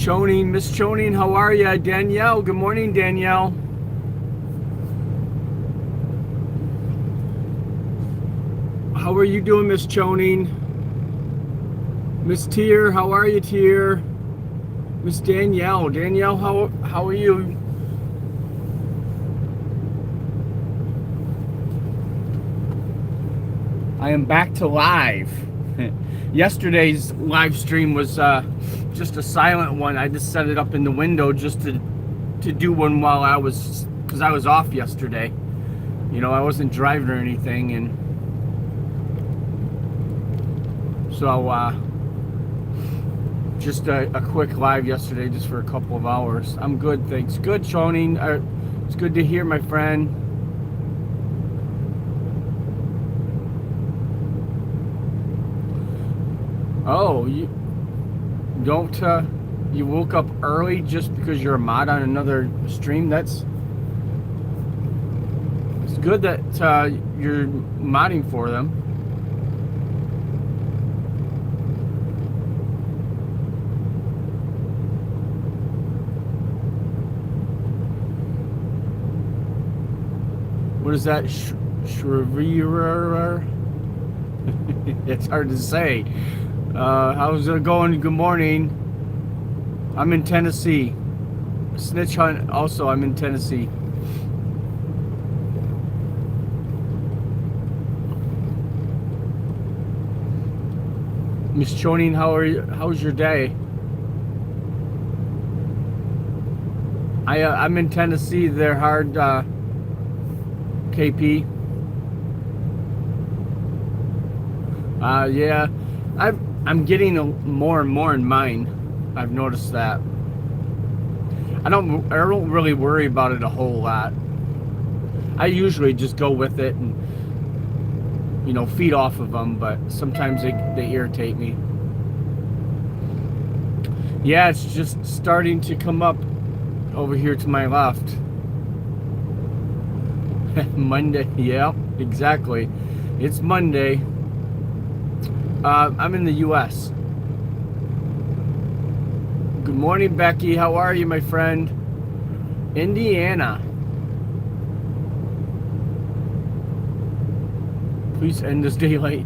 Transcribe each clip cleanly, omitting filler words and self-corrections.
Choning, Miss Choning, how are you? Danielle, good morning, Danielle. How are you doing, Miss Choning? Miss Tier, how are you, Tier? Miss Danielle, Danielle, how are you? I am back to live. Yesterday's live stream was just a silent one. I just set it up in the window just to do one while because I was off yesterday. You know, I wasn't driving or anything, and so just a quick live yesterday, just for a couple of hours. I'm good, thanks. Good, Shoning. It's good to hear, my friend. Oh, you don't, you woke up early just because you're a mod on another stream? It's good that you're modding for them. What is that? Shriver? It's hard to say. How's it going? Good morning. I'm in Tennessee. Snitch Hunt, also, I'm in Tennessee. Miss Choning, how are you? How's your day? I'm in Tennessee. They're hard, KP. Yeah, I'm getting more and more in mine. I've noticed that. I don't really worry about it a whole lot. I usually just go with it and, you know, feed off of them, but sometimes they irritate me. Yeah, it's just starting to come up over here to my left. Monday, yeah, exactly. It's Monday. I'm in the U.S. Good morning, Becky. How are you, my friend? Indiana. Please end this daylight.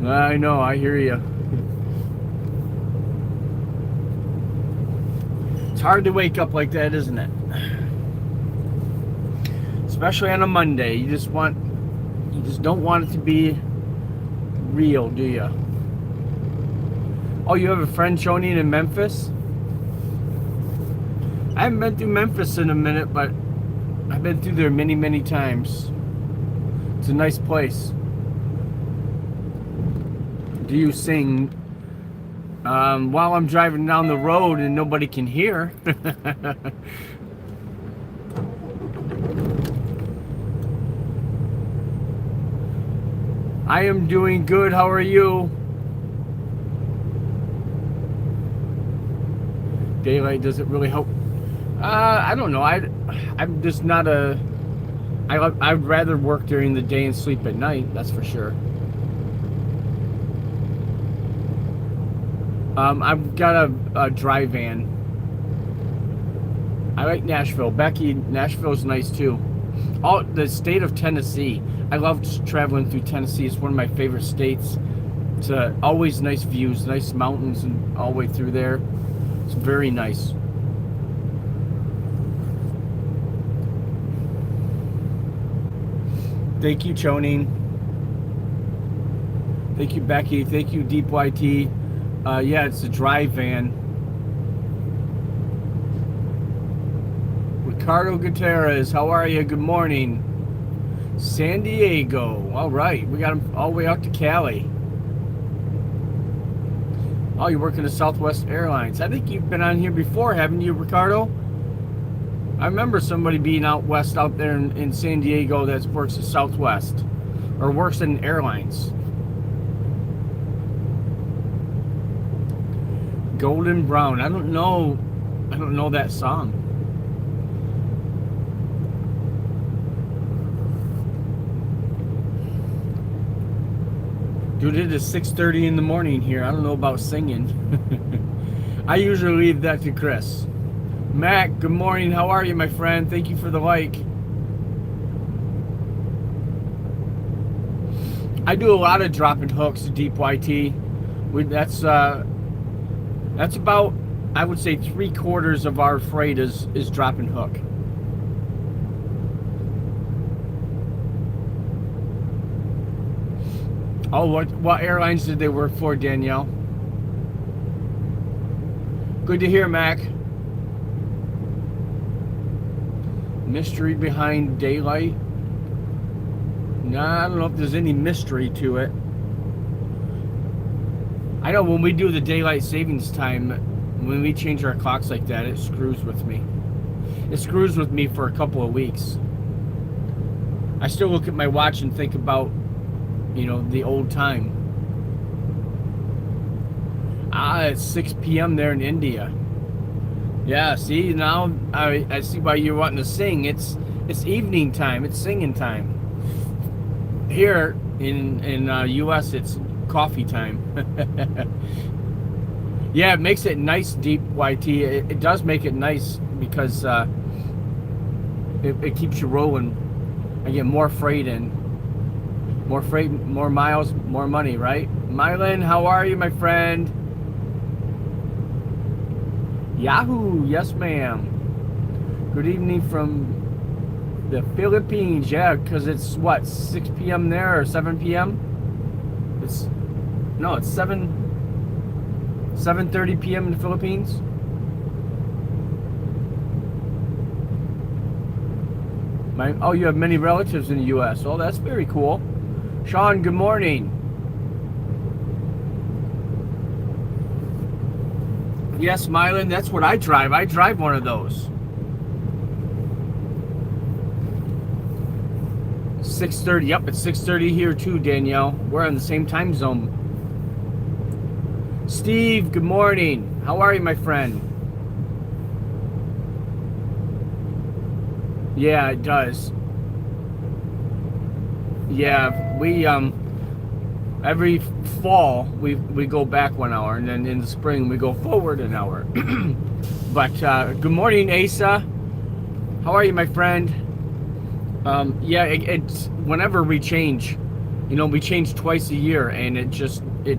I know, I hear you. It's hard to wake up like that, isn't it? Especially on a Monday. You just don't want it to be real, do you? Oh, you have a friend Shoning in Memphis? I haven't been through Memphis in a minute, but I've been through there many, many times. It's a nice place. Do you sing while I'm driving down the road and nobody can hear? I am doing good. How are you? Daylight doesn't really help. I don't know. I'm just not a. I'd rather work during the day and sleep at night. That's for sure. I've got a dry van. I like Nashville. Becky, Nashville's nice too. Oh, the state of Tennessee. I love traveling through Tennessee. It's one of my favorite states. It's always nice views, nice mountains, and all the way through there. It's very nice. Thank you, Choning. Thank you, Becky. Thank you, Deep YT. Yeah, it's a dry van. Ricardo Gutierrez, how are you? Good morning. San Diego. All right, we got him all the way out to Cali. Oh, you're working at Southwest Airlines. I think you've been on here before, haven't you, Ricardo? I remember somebody being out west out there in San Diego that works at Southwest or works in airlines. Golden Brown. I don't know that song. Dude, it is 6:30 in the morning here. I don't know about singing. I usually leave that to Chris. Mac, good morning. How are you, my friend? Thank you for the like. I do a lot of dropping hooks, deep YT. That's about, I would say, 3/4 of our freight is dropping hook. Oh, what airlines did they work for, Danielle? Good to hear, Mac. Mystery behind daylight? Nah, I don't know if there's any mystery to it. I know when we do the daylight savings time, when we change our clocks like that, it screws with me. It screws with me for a couple of weeks. I still look at my watch and think about, you know, the old time. It's 6 p.m. there in India. Yeah, see, now I see why you're wanting to sing. It's evening time. It's singing time. Here in U.S., it's coffee time. Yeah, it makes it nice, deep YT. It does make it nice because it keeps you rolling. I get more freight in. More freight, more miles, more money, right? Mylan, how are you, my friend? Yahoo, yes ma'am. Good evening from the Philippines. Yeah, because it's what, 6 p.m. there or 7 p.m.? It's 7:30 p.m. in the Philippines. Oh, you have many relatives in the U.S. Oh, that's very cool. Sean, good morning. Yes, Mylan, that's what I drive. I drive one of those. 6:30. Yep, it's 6:30 here too, Danielle. We're on the same time zone. Steve, good morning. How are you, my friend? Yeah, it does. Yeah, we every fall we go back 1 hour, and then in the spring we go forward an hour. But good morning, Asa. How are you, my friend? Yeah, it's whenever we change, you know, we change twice a year, and it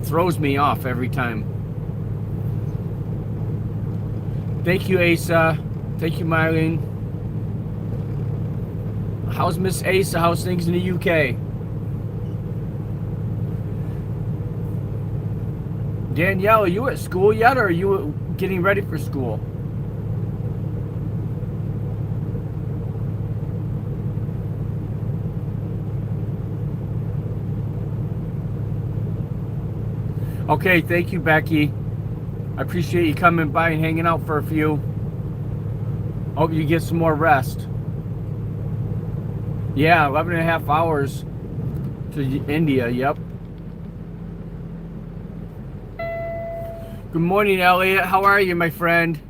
throws me off every time. Thank you, Asa. Thank you, Mylene. How's Miss Asa? How's things in the UK? Danielle, are you at school yet, or are you getting ready for school? Okay, thank you, Becky. I appreciate you coming by and hanging out for a few. Hope you get some more rest. Yeah, 11.5 hours to India, yep. Good morning, Elliot. How are you, my friend?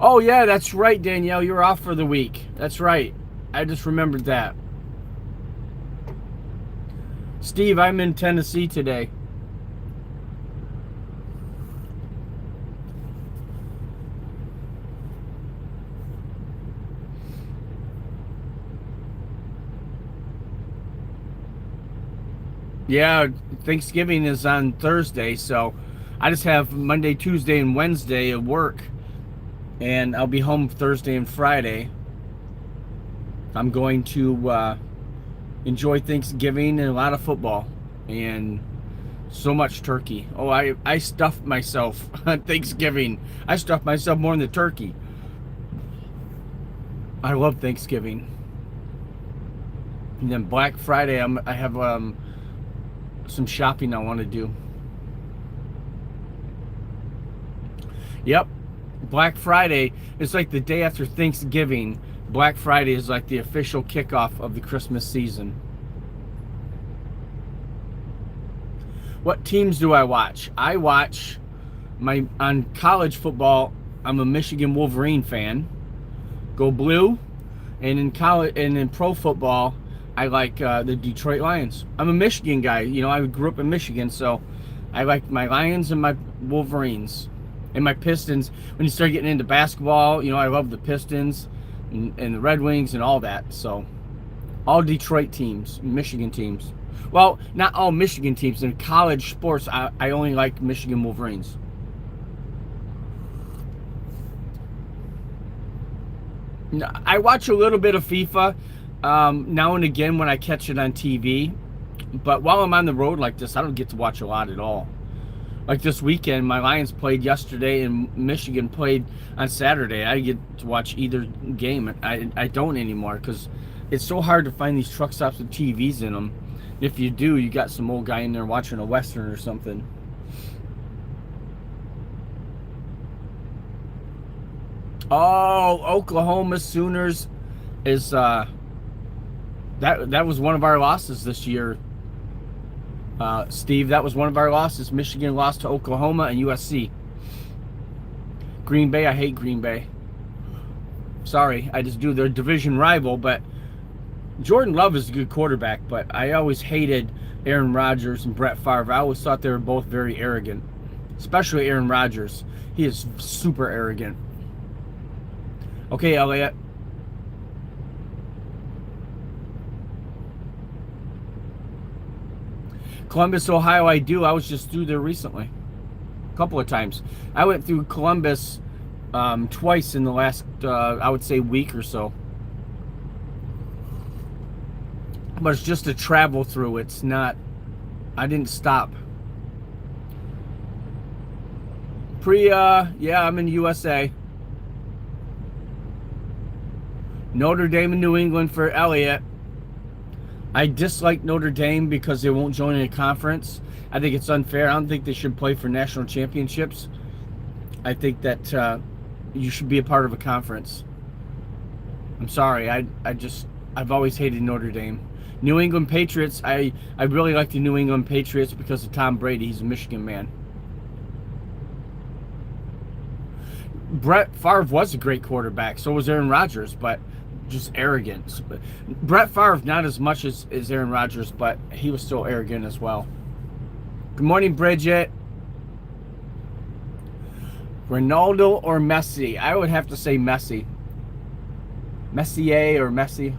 Oh, yeah, that's right, Danielle. You're off for the week. That's right. I just remembered that. Steve, I'm in Tennessee today. Yeah, Thanksgiving is on Thursday, so I just have Monday, Tuesday, and Wednesday at work, and I'll be home Thursday and Friday. I'm going to enjoy Thanksgiving and a lot of football and so much turkey. Oh, I stuffed myself on Thanksgiving. I stuffed myself more than the turkey. I love Thanksgiving. And then Black Friday, I have some shopping I want to do. Yep, Black Friday is like the day after Thanksgiving. Black Friday is like the official kickoff of the Christmas season. What teams do I watch? I watch on college football. I'm a Michigan Wolverine fan. Go Blue. And in college and in pro football, I like the Detroit Lions. I'm a Michigan guy. You know, I grew up in Michigan, so I like my Lions and my Wolverines. And my Pistons. When you start getting into basketball, I love the Pistons and the Red Wings and all that. So, all Detroit teams, Michigan teams. Well, not all Michigan teams. In college sports, I only like Michigan Wolverines. I watch a little bit of FIFA now and again when I catch it on TV. But while I'm on the road like this, I don't get to watch a lot at all. Like this weekend, my Lions played yesterday and Michigan played on Saturday. I get to watch either game. I don't anymore because it's so hard to find these truck stops with TVs in them. If you do, you got some old guy in there watching a Western or something. Oh, Oklahoma Sooners is that was one of our losses this year. Steve, that was one of our losses. Michigan lost to Oklahoma and USC. Green Bay, I hate Green Bay. Sorry, I just do. They're a division rival, but Jordan Love is a good quarterback, but I always hated Aaron Rodgers and Brett Favre. I always thought they were both very arrogant, especially Aaron Rodgers. He is super arrogant. Okay, Elliot. Columbus, Ohio, I do. I was just through there recently. A couple of times. I went through Columbus twice in the last, I would say, week or so. But it's just a travel through. It's not, I didn't stop. Yeah, I'm in the USA. Notre Dame and New England for Elliot. I dislike Notre Dame because they won't join in a conference. I think it's unfair. I don't think they should play for national championships. I think that you should be a part of a conference. I'm sorry. I've always hated Notre Dame. New England Patriots, I really like the New England Patriots because of Tom Brady. He's a Michigan man. Brett Favre was a great quarterback. So was Aaron Rodgers, but just arrogance. Brett Favre, not as much as Aaron Rodgers, but he was still arrogant as well. Good morning, Bridget. Ronaldo or Messi? I would have to say Messi. Messier or Messi.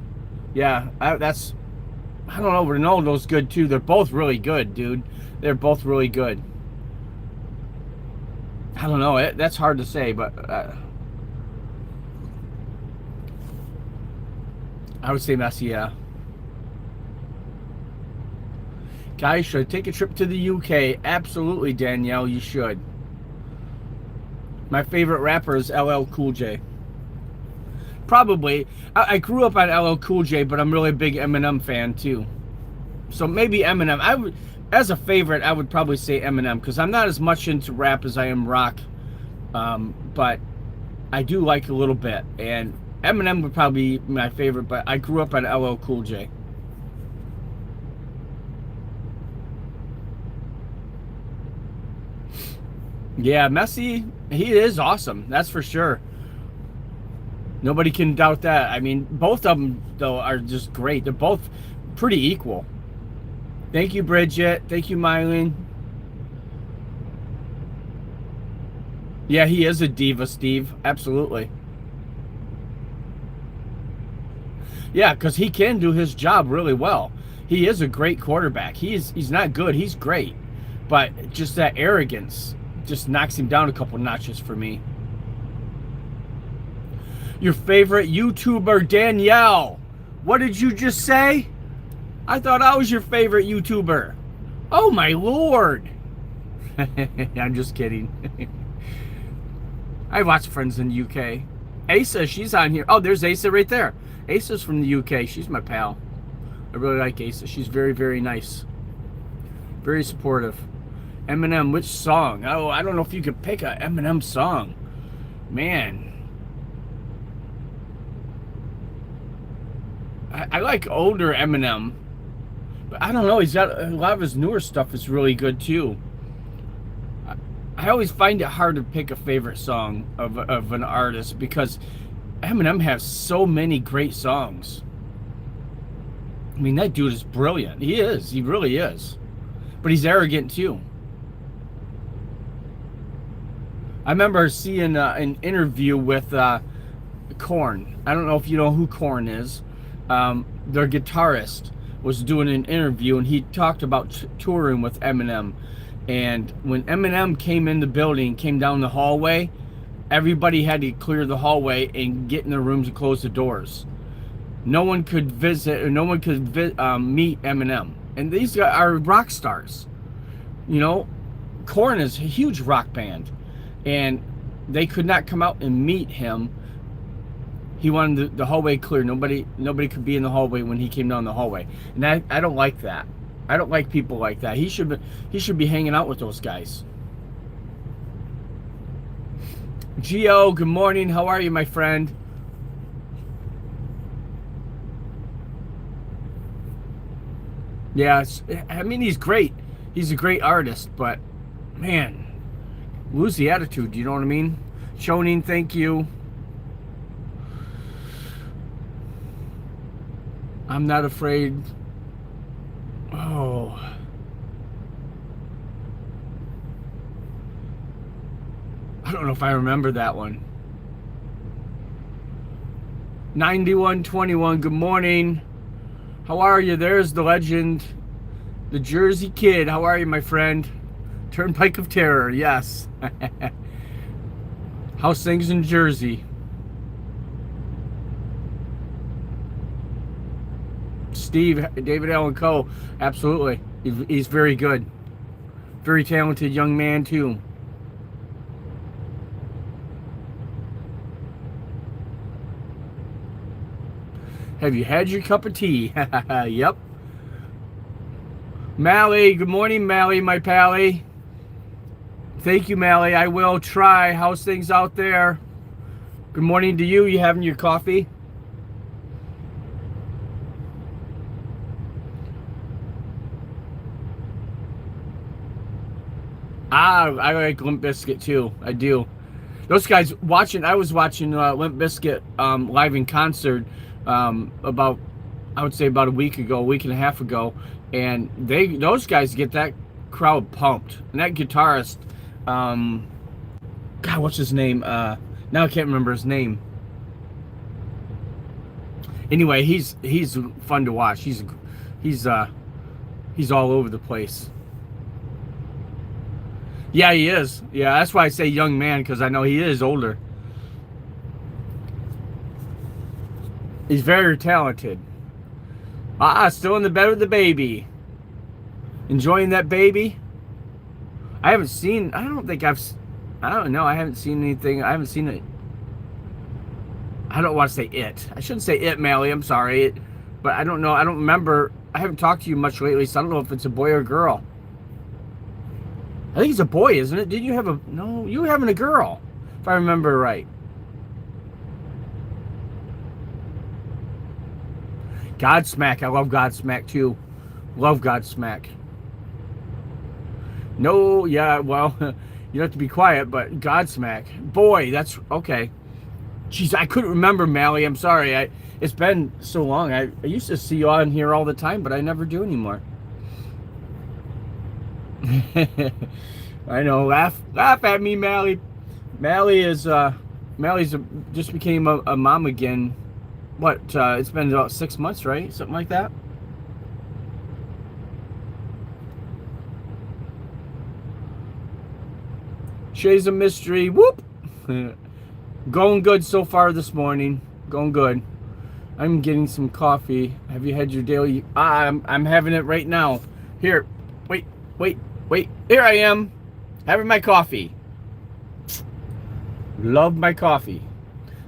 Yeah, I don't know. Ronaldo's good too. They're both really good, dude. They're both really good. I don't know. That's hard to say, but I would say Messi, yeah. Guys, should I take a trip to the UK? Absolutely, Danielle, you should. My favorite rapper is LL Cool J. Probably. I grew up on LL Cool J, but I'm really a big Eminem fan, too. So maybe Eminem. As a favorite, I would probably say Eminem, because I'm not as much into rap as I am rock. But I do like a little bit. And Eminem would probably be my favorite, but I grew up on LL Cool J. Yeah, Messi, he is awesome. That's for sure. Nobody can doubt that. I mean, both of them, though, are just great. They're both pretty equal. Thank you, Bridget. Thank you, Mylene. Yeah, he is a diva, Steve. Absolutely. Yeah, because he can do his job really well. He is a great quarterback. He's not good. He's great. But just that arrogance just knocks him down a couple notches for me. Your favorite YouTuber, Danielle. What did you just say? I thought I was your favorite YouTuber. Oh, my Lord. I'm just kidding. I have lots of friends in the UK. Asa, she's on here. Oh, there's Asa right there. Asa's from the UK. She's my pal. I really like Asa. She's very, very nice. Very supportive. Eminem, which song? Oh, I don't know if you could pick a Eminem song. Man. I like older Eminem. But I don't know. He's got a lot of his newer stuff is really good too. I always find it hard to pick a favorite song of an artist because Eminem has so many great songs. I mean, that dude is brilliant. He is. He really is. But he's arrogant too. I remember seeing an interview with Korn. I don't know if you know who Korn is. Their guitarist was doing an interview, and he talked about touring with Eminem. And when Eminem came in the building, came down the hallway, everybody had to clear the hallway and get in their rooms and close the doors. No one could visit, or no one could meet Eminem. And these are rock stars. You know, Korn is a huge rock band, and they could not come out and meet him. He wanted the hallway clear. Nobody could be in the hallway when he came down the hallway, and I don't like that. I don't like people like that. He should be hanging out with those guys. Gio, good morning. How are you, my friend? Yeah, I mean, he's great. He's a great artist, but man, lose the attitude. You know what I mean? Shonin, thank you. I'm not afraid. Oh. I don't know if I remember that one. 9121, good morning. How are you? There's the legend, the Jersey Kid. How are you, my friend? Turnpike of Terror, yes. How's things in Jersey? Steve, David Allen Coe, absolutely. He's very good. Very talented young man, too. Have you had your cup of tea? Yep. Mally, good morning, Mally, my pally. Thank you, Mally. I will try. How's things out there? Good morning to you. You having your coffee? Ah, I like Limp Bizkit too. I do. Those guys watching. I was watching Limp Bizkit live in concert about, I would say about a week and a half ago, and those guys get that crowd pumped. And that guitarist, God, what's his name? Now I can't remember his name. Anyway, he's fun to watch. He's all over the place. Yeah, he is. Yeah, that's why I say young man, because I know he is older. He's very talented. Still in the bed with the baby. Enjoying that baby? I don't know. I haven't seen anything. I haven't seen it. I don't want to say it. I shouldn't say it, Mally. I'm sorry. But I don't know. I don't remember. I haven't talked to you much lately, so I don't know if it's a boy or a girl. I think it's a boy, isn't it? Did you have no, you were having a girl, if I remember right. Godsmack. I love Godsmack too. Love Godsmack. No, yeah, well, you have to be quiet, but Godsmack. Boy, that's okay. Jeez, I couldn't remember, Mally. I'm sorry. It's been so long. I used to see you on here all the time, but I never do anymore. I know. Laugh at me, Mally. Mally's just became a mom again. What? It's been about 6 months, right? Something like that. Shay's a mystery. Whoop. Going good so far this morning. Going good. I'm getting some coffee. Have you had your daily? I'm having it right now. Here. Wait. Here I am. Having my coffee. Love my coffee.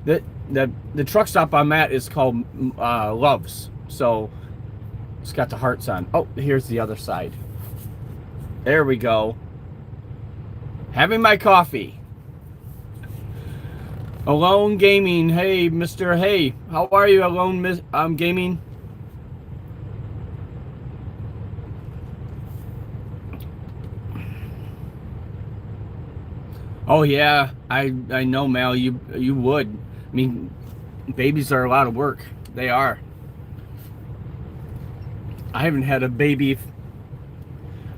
The truck stop I'm at is called Loves. So it's got the hearts on. Oh, here's the other side. There we go. Having my coffee. Alone Gaming. Hey, Mr. Hey, how are you, Alone Gaming? Oh yeah, I know, Mal. You would. I mean, babies are a lot of work. They are. I haven't had a baby.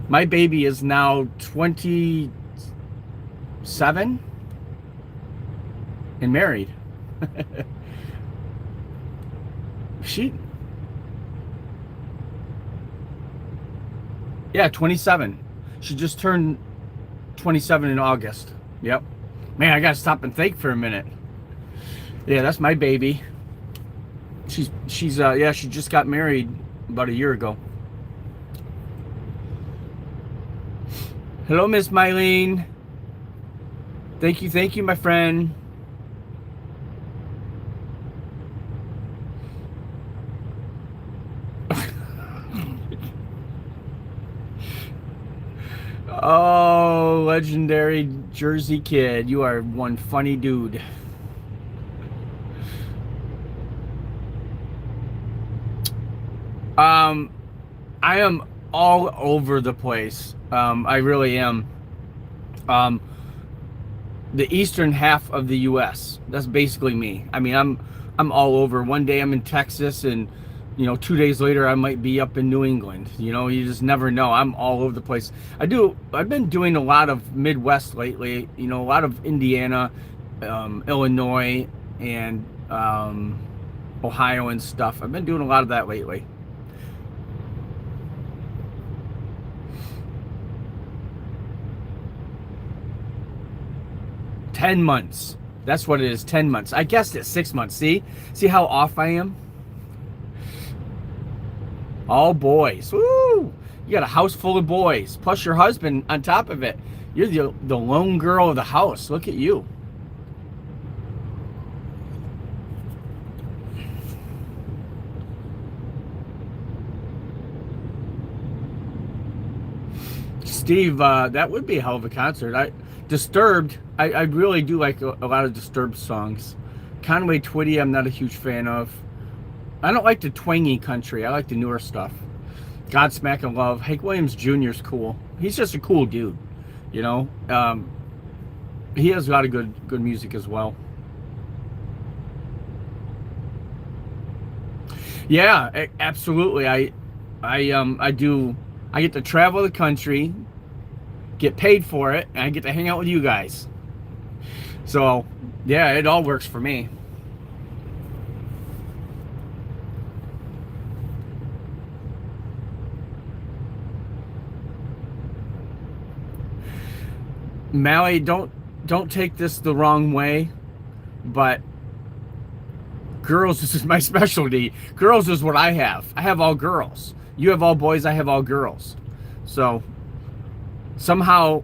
My baby is now 27. and married. She, yeah, 27. She just turned 27 in August. Yep. Man, I gotta stop and think for a minute. Yeah, that's my baby. She's yeah, she just got married about a year ago. Hello, Miss Mylene. Thank you, my friend. Oh, legendary Jersey kid. You are one funny dude. I am all over the place. I really am. Um, the eastern half of the U.S. That's basically me. I mean, I'm all over. One day I'm in Texas, and 2 days later I might be up in New England. You just never know. I'm all over the place. I've been doing a lot of Midwest lately. A lot of Indiana, Illinois, and Ohio and stuff. I've been doing a lot of that lately. $10 months. That's what it is. 10 months. I guessed it. 6 months. See how off I am? All boys. Woo! You got a house full of boys, plus your husband on top of it. You're the lone girl of the house. Look at you. Steve, that would be a hell of a concert. Disturbed. I really do like a lot of Disturbed songs. Conway Twitty, I'm not a huge fan of. I don't like the twangy country. I like the newer stuff. Godsmack and Love. Hank Williams Jr. is cool. He's just a cool dude. He has a lot of good music as well. Yeah, absolutely. I do. I get to travel the country, get paid for it, and I get to hang out with you guys. So, yeah, it all works for me. Mally, don't take this the wrong way, but girls, this is my specialty. Girls is what I have. I have all girls. You have all boys, I have all girls. So somehow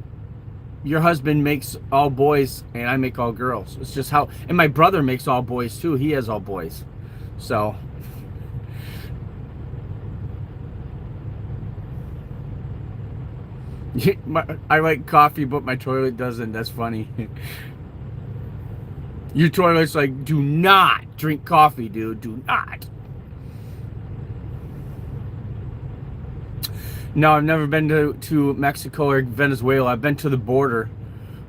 your husband makes all boys and I make all girls. It's just how, and my brother makes all boys too. He has all boys. So I like coffee, but my toilet doesn't. That's funny. Your toilet's like, do not drink coffee, dude. Do not. No, I've never been to Mexico or Venezuela. I've been to the border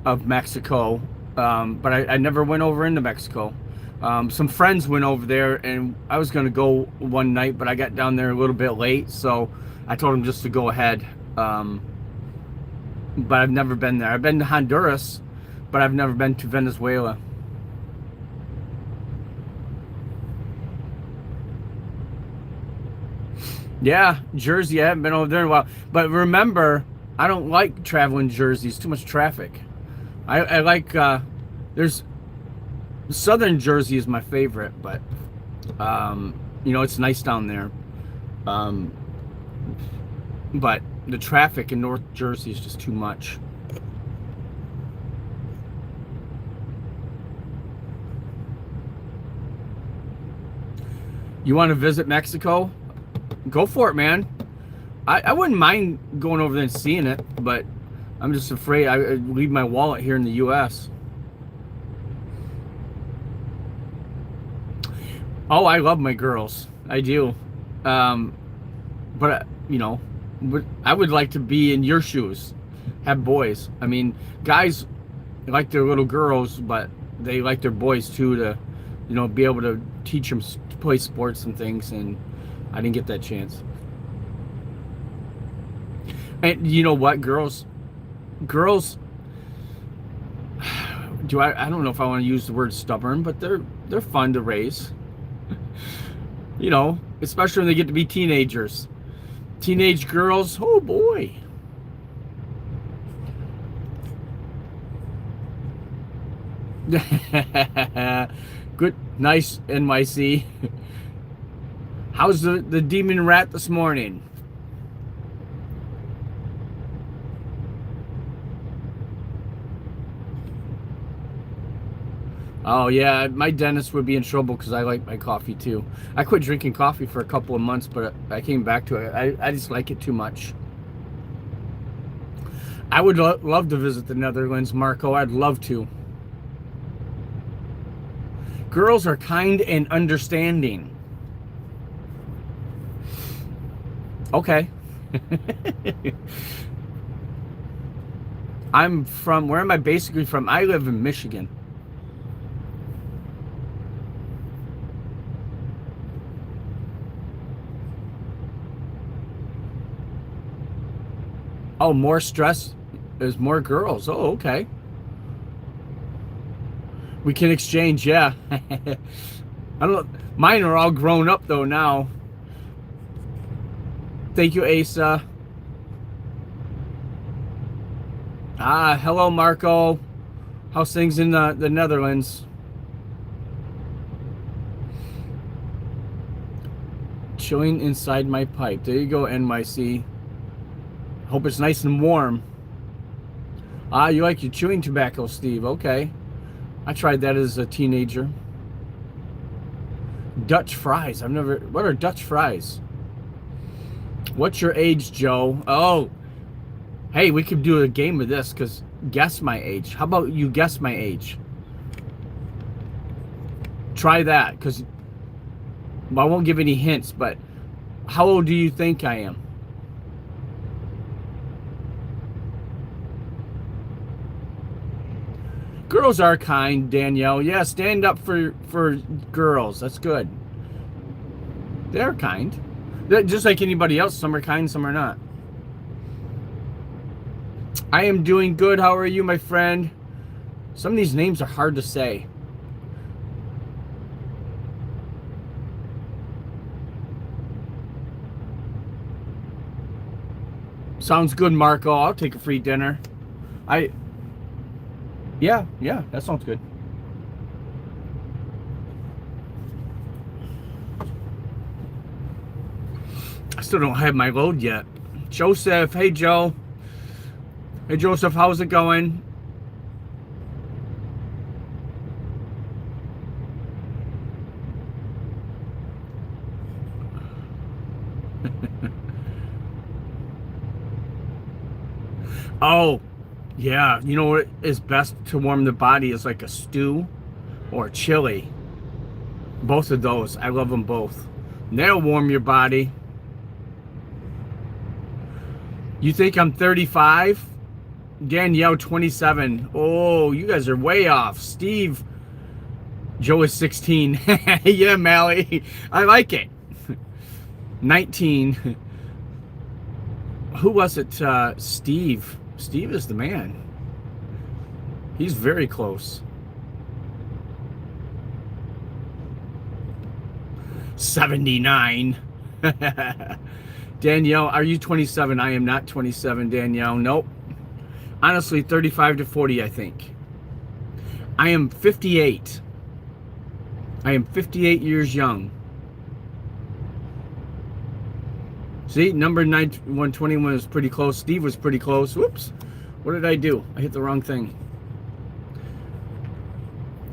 of Mexico, but I never went over into Mexico. Some friends went over there, and I was going to go one night, but I got down there a little bit late, so I told them just to go ahead. But I've never been there. I've been to Honduras, but I've never been to Venezuela. Yeah, Jersey, I haven't been over there in a while. But remember, I don't like traveling Jersey. It's too much traffic. I like, there's, Southern Jersey is my favorite, but, it's nice down there. But the traffic in North Jersey is just too much. You want to visit Mexico? Go for it, man. I wouldn't mind going over there and seeing it, but I'm just afraid I leave my wallet here in the U.S. Oh, I love my girls. I do. But, I would like to be in your shoes. Have boys. I mean, guys like their little girls, but they like their boys too, to, be able to teach them to play sports and things, and I didn't get that chance. And you know what, girls, do I don't know if I want to use the word stubborn, but they're fun to raise. You know, especially when they get to be teenagers. Teenage girls, oh boy. Good, nice NYC. How's the demon rat this morning? Oh yeah, my dentist would be in trouble because I like my coffee too. I quit drinking coffee for a couple of months, but I came back to it. I just like it too much. I would love to visit the Netherlands, Marco. I'd love to. Girls are kind and understanding. Okay. I'm from, where am I basically from? I live in Michigan. Oh, more stress is more girls. Oh, okay. We can exchange, yeah. I don't know. Mine are all grown up though now. Thank you, Asa. Ah, hello, Marco. How's things in the Netherlands? Chilling inside my pipe. There you go, NYC. Hope it's nice and warm. Ah, you like your chewing tobacco, Steve. Okay. I tried that as a teenager. Dutch fries. I've never... What are Dutch fries? What's your age, Joe? Oh. Hey, we could do a game of this, because guess my age. How about you guess my age? Try that, because I won't give any hints, but how old do you think I am? Girls are kind, Danielle. Yeah, stand up for girls. That's good. They're kind. They're just like anybody else. Some are kind, some are not. I am doing good. How are you, my friend? Some of these names are hard to say. Sounds good, Marco. I'll take a free dinner. Yeah, that sounds good. I still don't have my load yet. Joseph, hey Joe. Hey Joseph, how's it going? Oh, yeah, you know what is best to warm the body is like a stew or chili. Both of those, I love them both. They'll warm your body. You think I'm 35? Danielle, 27. Oh, you guys are way off. Steve, Joe is 16. Yeah, Mally, I like it. 19. Who was it? Steve. Steve is the man. He's very close. 79. Danielle, are you 27? I am not 27, Danielle. Nope. Honestly, 35 to 40, I think. I am 58. I am 58 years young. See, number 121 is pretty close. Steve was pretty close. Whoops. What did I do? I hit the wrong thing.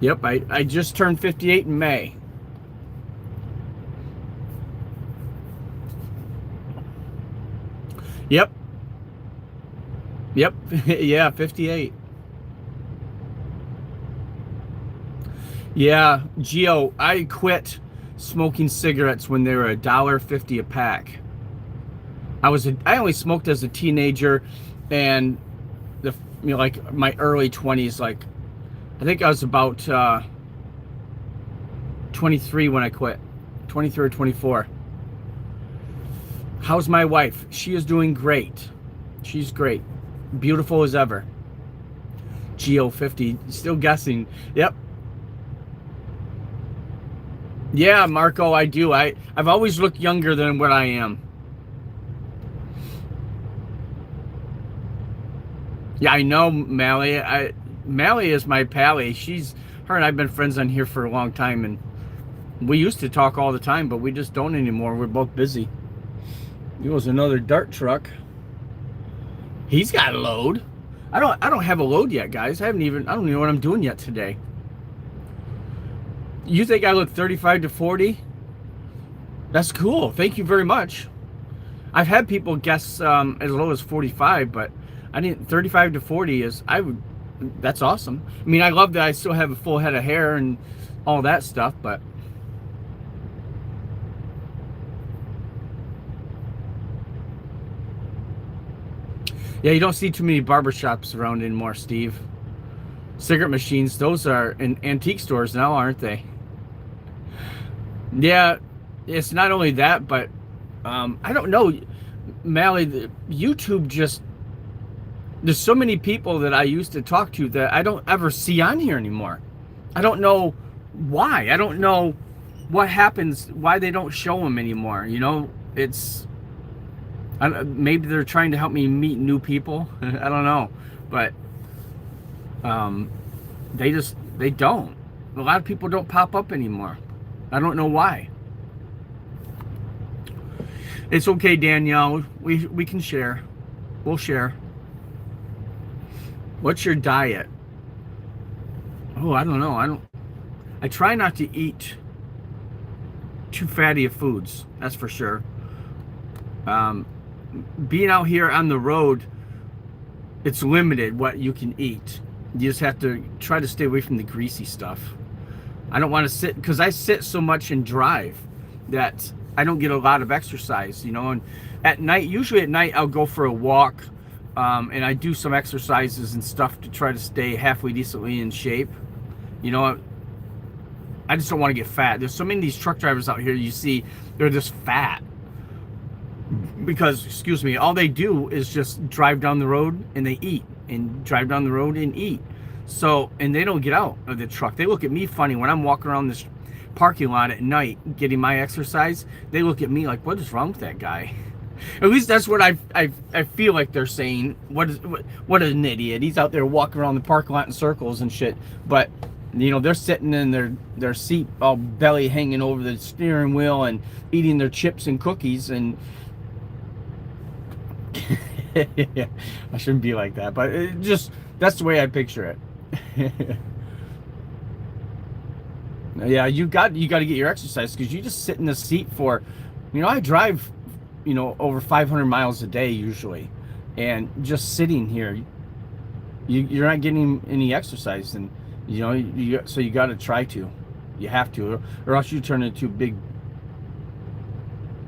Yep, I just turned 58 in May. Yep. Yeah, 58. Yeah, Gio, I quit smoking cigarettes when they were $1.50 a pack. I only smoked as a teenager, and like my early 20s. Like, I think I was about 23 when I quit. 23 or 24. How's my wife? She is doing great. She's great. Beautiful as ever. Geo50. Still guessing. Yep. Yeah, Marco, I do. I've always looked younger than what I am. Yeah, I know Mally. Mally is my pally. Her and I've been friends on here for a long time, and we used to talk all the time, but we just don't anymore. We're both busy. Here was another dart truck. He's got a load. I don't have a load yet, guys. I don't even know what I'm doing yet today. You think I look 35 to 40? That's cool. Thank you very much. I've had people guess as low as 45, but I didn't. 35 to 40 is that's awesome. I mean, I love that I still have a full head of hair and all that stuff, but yeah, you don't see too many barbershops around anymore, Steve. Cigarette machines, those are in antique stores now, aren't they? Yeah, it's not only that, but I don't know, Mally, YouTube just, there's so many people that I used to talk to that I don't ever see on here anymore. I don't know why. I don't know what happens, why they don't show them anymore. You know, maybe they're trying to help me meet new people. I don't know, but they don't. A lot of people don't pop up anymore. I don't know why. It's okay, Danielle. We can share. We'll share. What's your diet? Oh, I don't know. I try not to eat too fatty of foods. That's for sure. Being out here on the road, it's limited what you can eat. You just have to try to stay away from the greasy stuff. I don't want to sit, because I sit so much and drive that I don't get a lot of exercise, you know. And at night, usually at night, I'll go for a walk, and I do some exercises and stuff to try to stay halfway decently in shape. You know, I just don't want to get fat. There's so many of these truck drivers out here you see, they're just fat. Because, excuse me, all they do is just drive down the road and they eat, and drive down the road and eat. So, and they don't get out of the truck. They look at me funny when I'm walking around this parking lot at night getting my exercise. They look at me like, what is wrong with that guy? At least that's what I feel like they're saying. What an idiot. He's out there walking around the parking lot in circles and shit. But, you know, they're sitting in their seat, all belly hanging over the steering wheel and eating their chips and cookies. And I shouldn't be like that, but that's the way I picture it. Yeah, you got to get your exercise, because you just sit in the seat for, you know, I drive, you know, over 500 miles a day usually, and just sitting here, you're not getting any exercise. And you know, so you got to try to, you have to, or else you turn into a big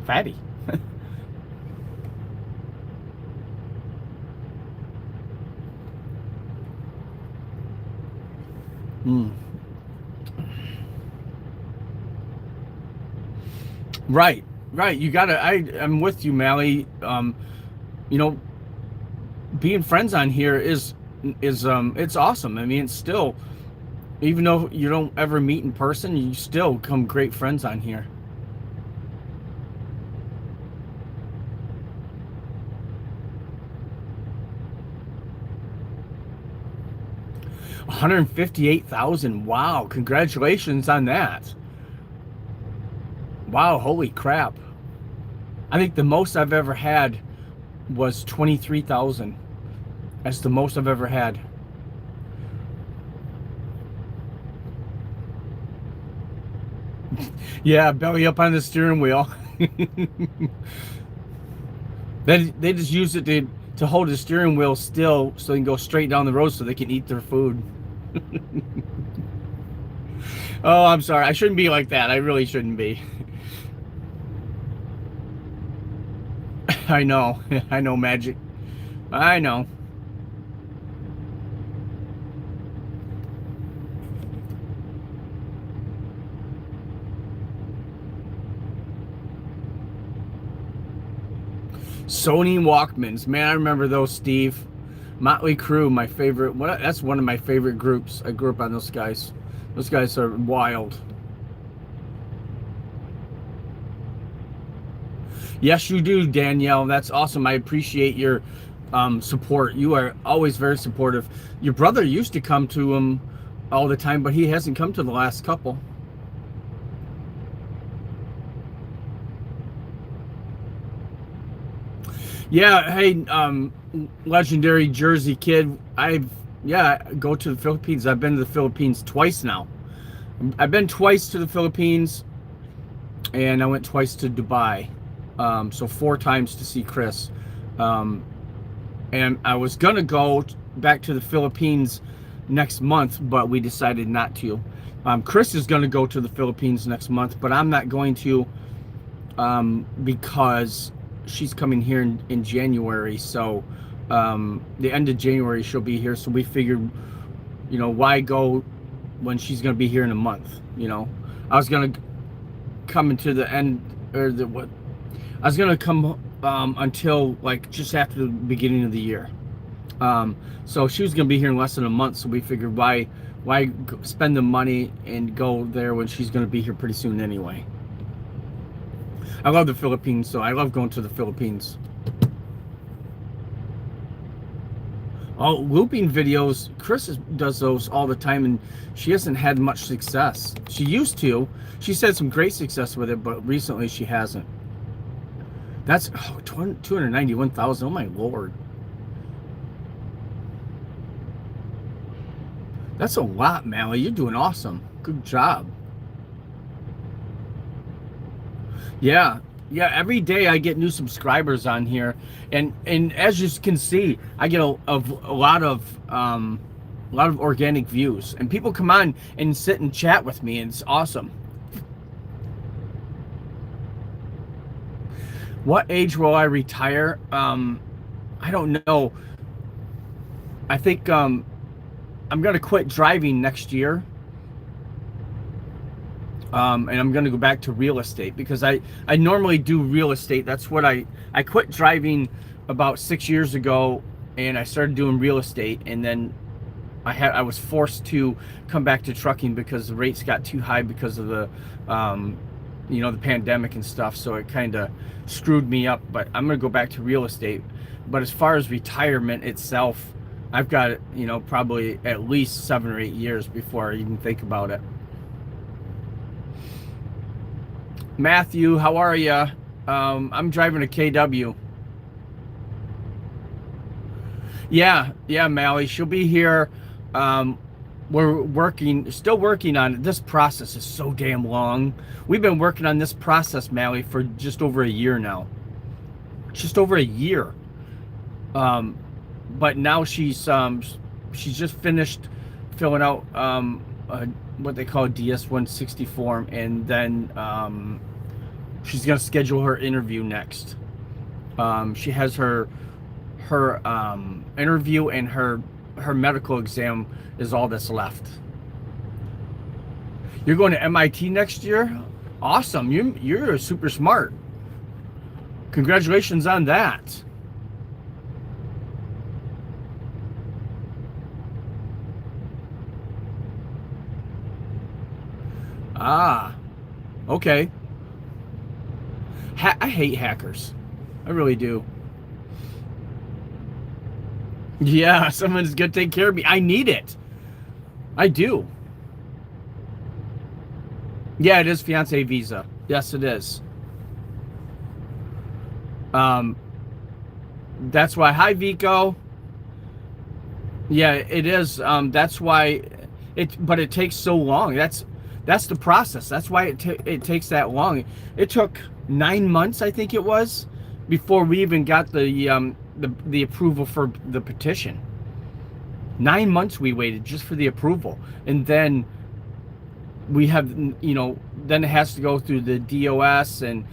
fatty. Right. You gotta. I'm with you, Mally. You know, being friends on here is it's awesome. I mean, it's still, even though you don't ever meet in person, you still become great friends on here. $158,000. Wow, congratulations on that. Wow, holy crap. I think the most I've ever had was 23,000. That's the most I've ever had. Yeah, belly up on the steering wheel. They just use it to hold the steering wheel still so they can go straight down the road so they can eat their food. Oh, I'm sorry. I shouldn't be like that. I really shouldn't be. I know. I know, Magic. I know. Sony Walkmans. Man, I remember those, Steve. Motley Crue, my favorite. That's one of my favorite groups. I grew up on those guys. Those guys are wild. Yes, you do, Danielle. That's awesome. I appreciate your support. You are always very supportive. Your brother used to come to him all the time, but he hasn't come to the last couple. Yeah, hey, legendary Jersey kid. Go to the Philippines. I've been to the Philippines twice now. I've been twice to the Philippines, and I went twice to Dubai. So 4 times to see Chris. And I was gonna go back to the Philippines next month, but we decided not to. Chris is gonna go to the Philippines next month, but I'm not going to, because she's coming here in January. So the end of January she'll be here. So we figured, why go when she's gonna be here in a month? I was gonna come into the end, or I was gonna come until like just after the beginning of the year. So she was gonna be here in less than a month. So we figured, why spend the money and go there when she's gonna be here pretty soon anyway. I love the Philippines, so I love going to the Philippines. Oh, looping videos. Chris does those all the time, and she hasn't had much success. She used to. She's had some great success with it, but recently she hasn't. That's 291,000. Oh my Lord. That's a lot, Mally. You're doing awesome. Good job. Yeah. Every day I get new subscribers on here, and as you can see, I get a lot of organic views, and people come on and sit and chat with me, and it's awesome. What age will I retire? I don't know. I think I'm gonna quit driving next year. And I'm going to go back to real estate, because I normally do real estate. That's what I quit driving about 6 years ago, and I started doing real estate, and then I was forced to come back to trucking because the rates got too high because of the the pandemic and stuff. So it kind of screwed me up, but I'm going to go back to real estate. But as far as retirement itself, I've got probably at least 7 or 8 years before I even think about it. Matthew, how are you? I'm driving a KW. Yeah, Mally, she'll be here. We're still working on it. This process is so damn long. We've been working on this process, Mally, for just over a year now. Just over a year. But now she's just finished filling out what they call a DS-160 form, and then she's gonna schedule her interview next. She has her interview, and her medical exam is all that's left. You're going to MIT next year? Awesome. You're super smart. Congratulations on that. Ah, okay. I hate hackers. I really do. Yeah, someone's gonna take care of me. I need it. I do. Yeah, it is fiance visa. Yes, it is. That's why. Hi, Vico. Yeah, it is. That's why but it takes so long. That's the process. That's why it takes that long. It took 9 months, I think it was, before we even got the approval for the petition. 9 months we waited just for the approval, and then we have, then it has to go through the DOS and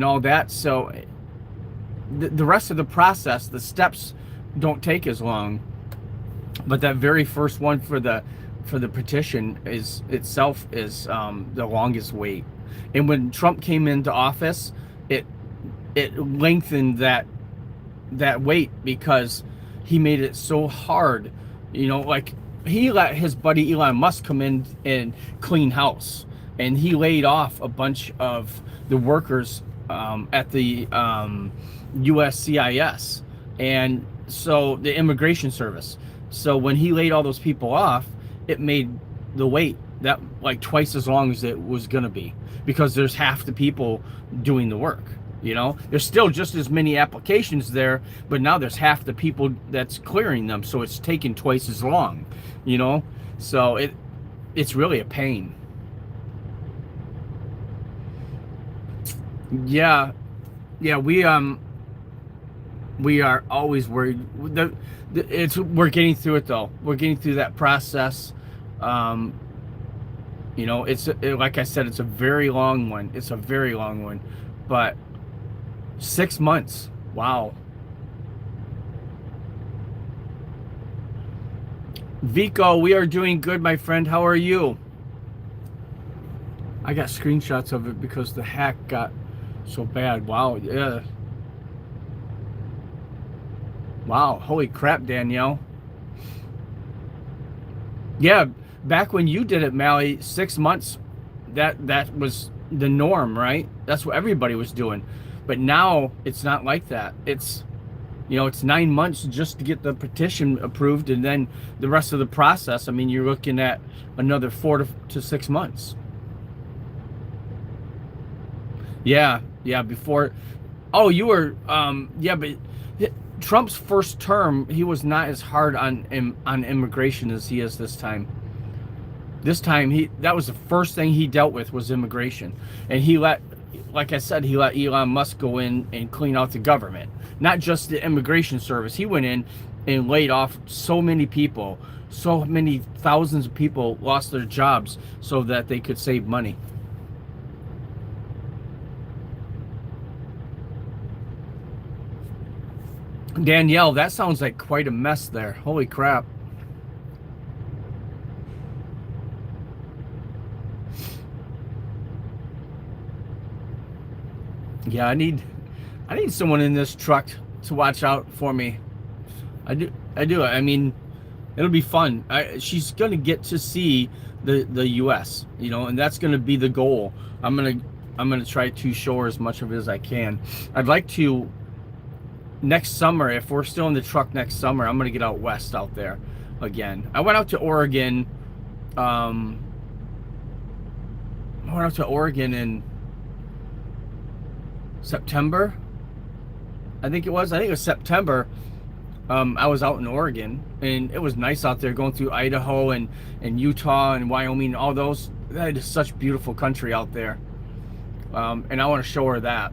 all that. So the rest of the process, the steps don't take as long, but that very first one for the petition is the longest wait. And when Trump came into office, it lengthened that wait, because he made it so hard. Like he let his buddy Elon Musk come in and clean house, and he laid off a bunch of the workers at the USCIS, and so the immigration service. So when he laid all those people off, it made the wait that like twice as long as it was gonna be, because there's half the people doing the work. There's still just as many applications there, but now there's half the people that's clearing them, so it's taking twice as long. So it's really a pain. Yeah, we are always worried. We're getting through it though. We're getting through that process. Like I said, it's a very long one. It's a very long one, but 6 months. Wow. Vico, we are doing good, my friend. How are you? I got screenshots of it because the hack got so bad. Wow. Yeah. Wow. Holy crap, Danielle. Yeah. Back when you did it, Mally, 6 months, that was the norm, right? That's what everybody was doing. But now it's not like that. It's 9 months just to get the petition approved, and then the rest of the process, I mean, you're looking at another 4 to 6 months. Yeah, before. Oh, you were, yeah, but Trump's first term, he was not as hard on immigration as he is this time. This time, that was the first thing he dealt with was immigration. And like I said, he let Elon Musk go in and clean out the government. Not just the immigration service. He went in and laid off so many people. So many thousands of people lost their jobs so that they could save money. Danielle, that sounds like quite a mess there. Holy crap. Yeah, I need someone in this truck to watch out for me. I do. I mean, it'll be fun. She's gonna get to see the U.S. And that's gonna be the goal. I'm gonna try to show her as much of it as I can. I'd like to next summer, if we're still in the truck next summer, I'm gonna get out west out there again. I went out to Oregon. I went out to Oregon in September, I think it was September. I was out in Oregon, and it was nice out there, going through Idaho and Utah and Wyoming, all those. That is such beautiful country out there, and I want to show her that.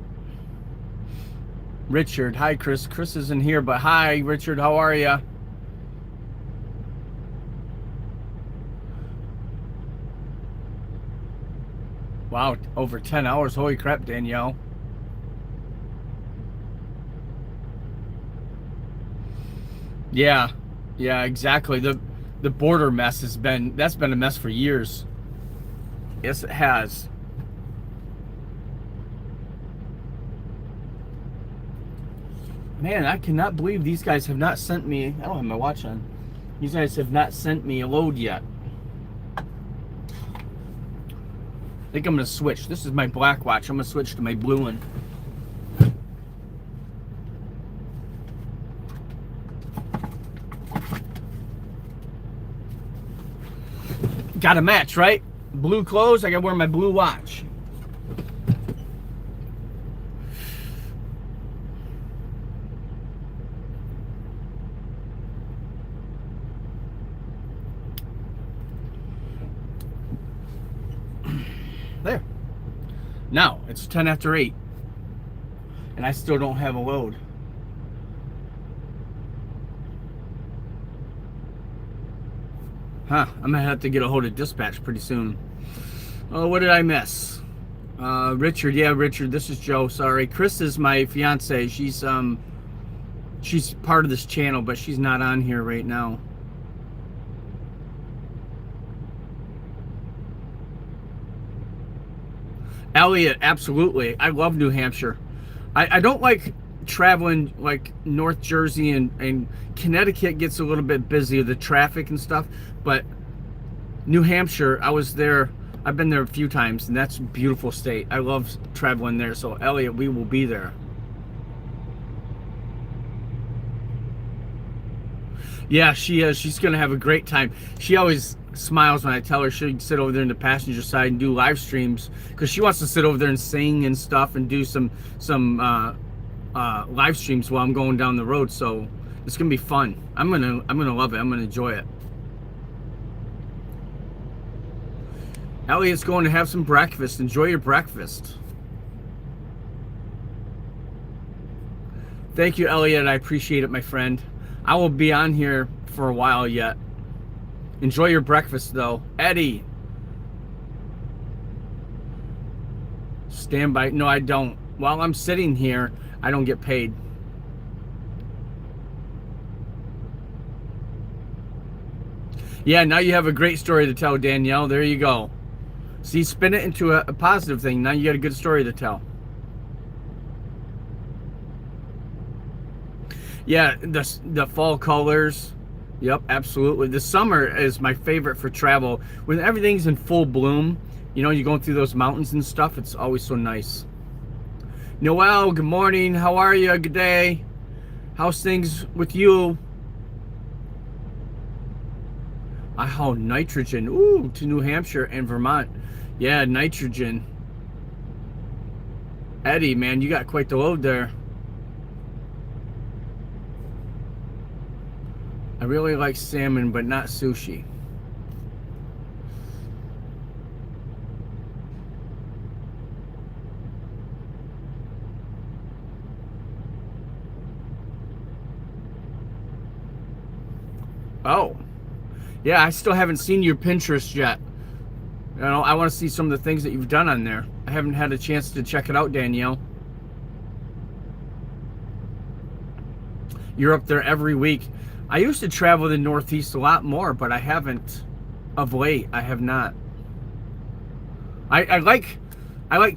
Richard, hi Chris. Chris isn't here, but hi Richard, how are you? Wow, over 10 hours. Holy crap, Danielle. Yeah, exactly. The border mess that's been a mess for years. Yes, it has. Man, I cannot believe these guys have not sent me. I don't have my watch on. These guys have not sent me a load yet. I think I'm gonna switch. This is my black watch. I'm gonna switch to my blue one. Got a match, right? Blue clothes, I gotta wear my blue watch. There. Now, it's 10 after 8. And I still don't have a load. Huh, I'm gonna have to get a hold of dispatch pretty soon. Oh, what did I miss? Richard, yeah, Richard, this is Joe, sorry. Chris is my fiance. She's part of this channel, but she's not on here right now. Elliot, absolutely. I love New Hampshire. I don't like traveling like North Jersey and Connecticut gets a little bit busy with the traffic and stuff, but New Hampshire, I was there. I've been there a few times, and that's a beautiful state. I love traveling there. So Elliot, we will be there. Yeah, she is. She's gonna have a great time. She always smiles when I tell her she'd sit over there in the passenger side and do live streams, because she wants to sit over there and sing and stuff and do some live streams while I'm going down the road. So it's gonna be fun. I'm gonna love it. I'm gonna enjoy it. Elliot's going to have some breakfast. Enjoy your breakfast. Thank you, Elliot. I appreciate it, my friend. I will be on here for a while yet. Enjoy your breakfast, though. Eddie. Stand by. No, I don't. While I'm sitting here, I don't get paid. Yeah, now you have a great story to tell, Danielle. There you go. See, spin it into a positive thing. Now you got a good story to tell. Yeah, the fall colors. Yep, absolutely. The summer is my favorite for travel. When everything's in full bloom, you know, you're going through those mountains and stuff, it's always so nice. Noel, good morning. How are you? Good day. How's things with you? Oh, nitrogen. Ooh, to New Hampshire and Vermont. Yeah, nitrogen. Eddie, man, you got quite the load there. I really like salmon, but not sushi. Oh. Yeah, I still haven't seen your Pinterest yet. You know, I want to see some of the things that you've done on there. I haven't had a chance to check it out, Danielle. You're up there every week. I used to travel the Northeast a lot more, but I haven't of late. I have not. I like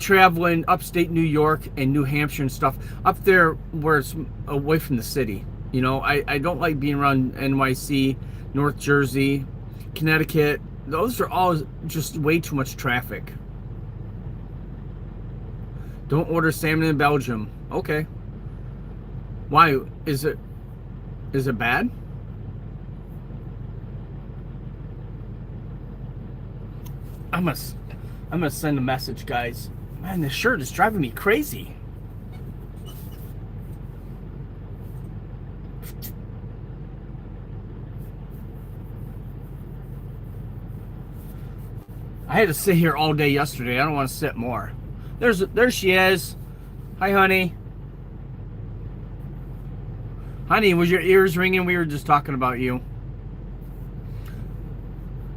traveling upstate New York and New Hampshire and stuff. Up there where it's away from the city. You know, I don't like being around NYC, North Jersey, Connecticut. Those are all just way too much traffic. Don't order salmon in Belgium. Okay. Why? Is it bad? I'm gonna send a message, guys. Man, this shirt is driving me crazy. I had to sit here all day yesterday. I don't want to sit more. There she is. Hi, honey. Honey, was your ears ringing? We were just talking about you.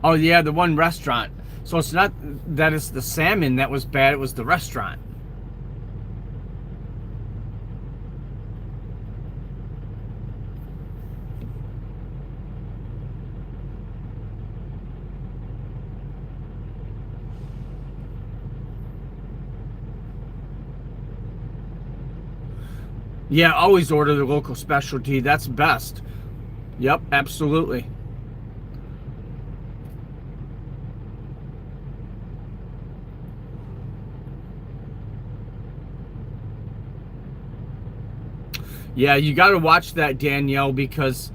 Oh, yeah, the one restaurant. So it's not that it's the salmon that was bad. It was the restaurant. Yeah, always order the local specialty. That's best. Yep, absolutely. Yeah, you got to watch that, Danielle, because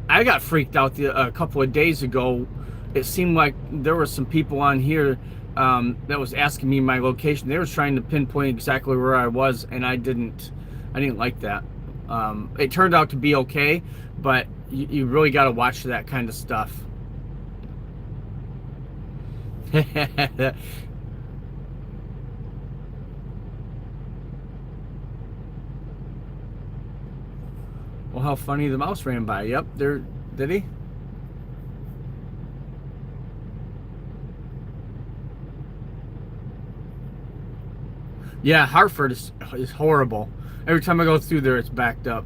I got freaked out a couple of days ago. It seemed like there were some people on here that was asking me my location. They were trying to pinpoint exactly where I was, and I didn't like that. It turned out to be okay, but you really got to watch that kind of stuff. Well, how funny, the mouse ran by. Yep, there. Did he? Yeah, Hartford is horrible. Every time I go through there, it's backed up.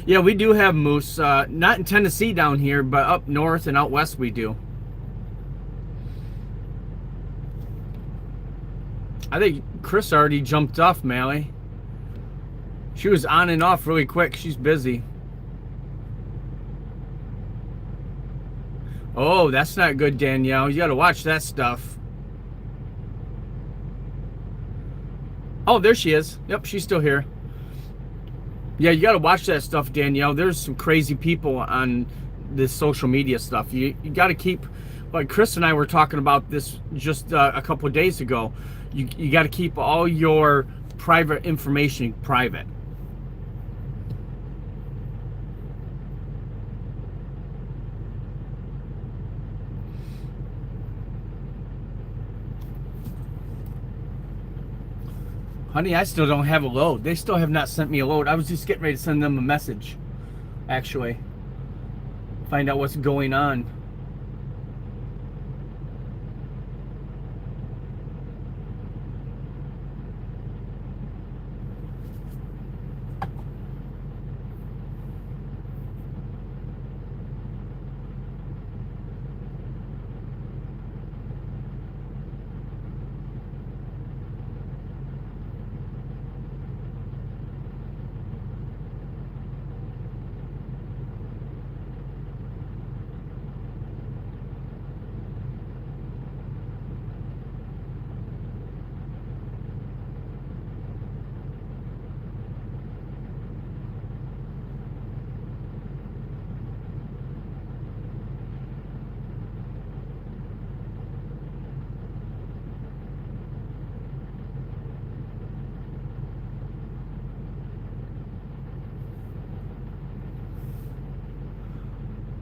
Yeah, we do have moose. Not in Tennessee down here, but up north and out west we do. I think Chris already jumped off, Mally. She was on and off really quick. She's busy. Oh, that's not good, Danielle. You got to watch that stuff. Oh, there she is. Yep, she's still here. Yeah, you got to watch that stuff, Danielle. There's some crazy people on this social media stuff. You got to keep, like Chris and I were talking about this just a couple of days ago. You got to keep all your private information private. Honey, I still don't have a load. They still have not sent me a load. I was just getting ready to send them a message, actually. Find out what's going on.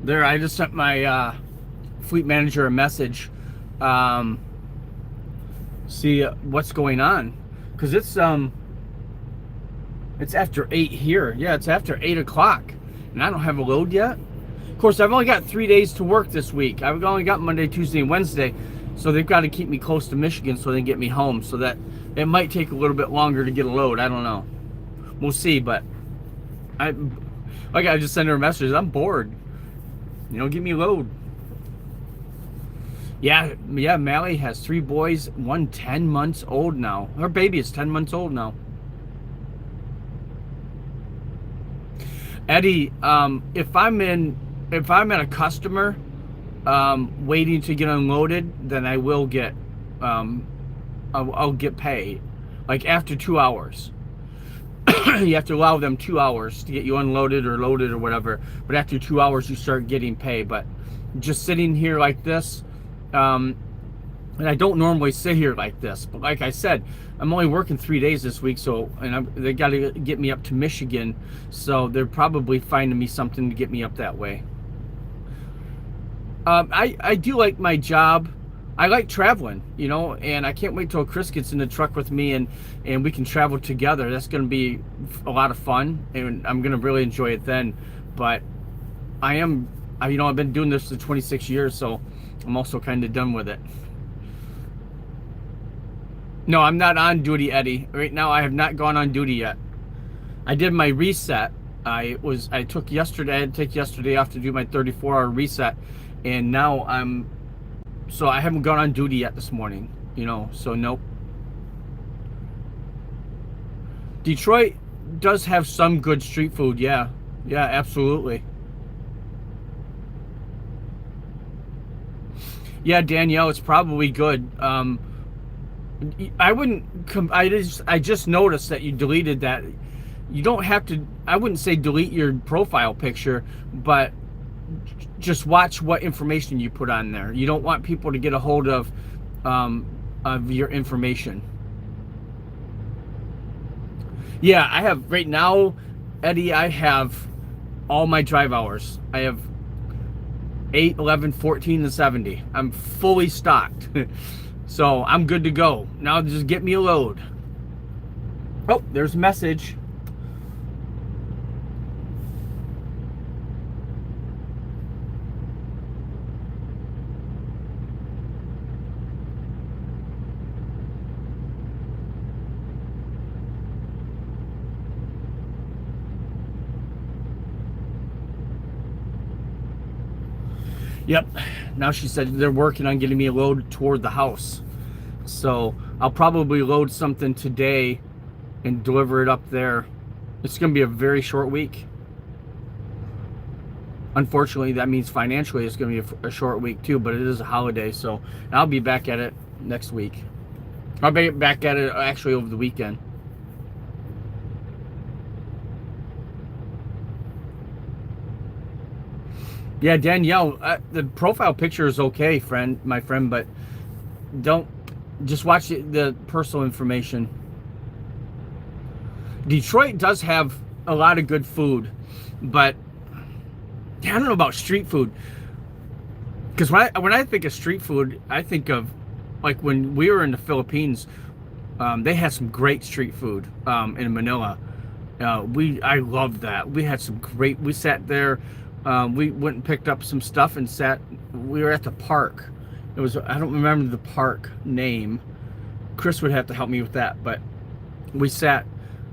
There, I just sent my fleet manager a message. See what's going on, because it's after 8 here. Yeah, it's after 8 o'clock, and I don't have a load yet. Of course, I've only got 3 days to work this week. I've only got Monday, Tuesday, and Wednesday, so they've got to keep me close to Michigan so they can get me home. So that it might take a little bit longer to get a load. I don't know. We'll see. But I just sent her a message. I'm bored. Give me a load. Yeah, Mally has 3 boys, one 10 months old now. Her baby is 10 months old now. Eddie, if I'm at a customer waiting to get unloaded, then I will get I'll get paid. Like after 2 hours. You have to allow them 2 hours to get you unloaded or loaded or whatever. But after 2 hours, you start getting paid. But just sitting here like this, and I don't normally sit here like this. But like I said, I'm only working 3 days this week, they got to get me up to Michigan, so they're probably finding me something to get me up that way. I do like my job. I like traveling, and I can't wait till Chris gets in the truck with me and we can travel together. That's going to be a lot of fun, and I'm going to really enjoy it then. But I've been doing this for 26 years, so I'm also kind of done with it. No, I'm not on duty, Eddie. Right now, I have not gone on duty yet. I did my reset. I took yesterday. I had to take yesterday off to do my 34-hour reset, and now so I haven't gone on duty yet this morning, so nope. Detroit does have some good street food, yeah. Yeah, absolutely. Yeah, Danielle, it's probably good. I just noticed that you deleted that. You don't have to, I wouldn't say delete your profile picture, but just watch what information you put on there. You don't want people to get a hold of your information. Yeah, I have right now, Eddie, I have all my drive hours. I have 8, 11, 14, and 70. I'm fully stocked. So I'm good to go. Now just get me a load. Oh, there's a message. Yep. Now she said they're working on getting me a load toward the house. So I'll probably load something today and deliver it up there It's going to be a very short week. Unfortunately, that means financially it's going to be a short week too, but it is a holiday, so I'll be back at it next week. I'll be back at it actually over the weekend. Yeah, Danielle, the profile picture is okay, my friend, but don't just watch the personal information. Detroit does have a lot of good food, but I don't know about street food. Because when I think of street food, I think of like when we were in the Philippines, they had some great street food in Manila. I loved that. We had some great. We sat there. We went and picked up some stuff and sat. We were at the park. I don't remember the park name. Chris would have to help me with that. But we sat.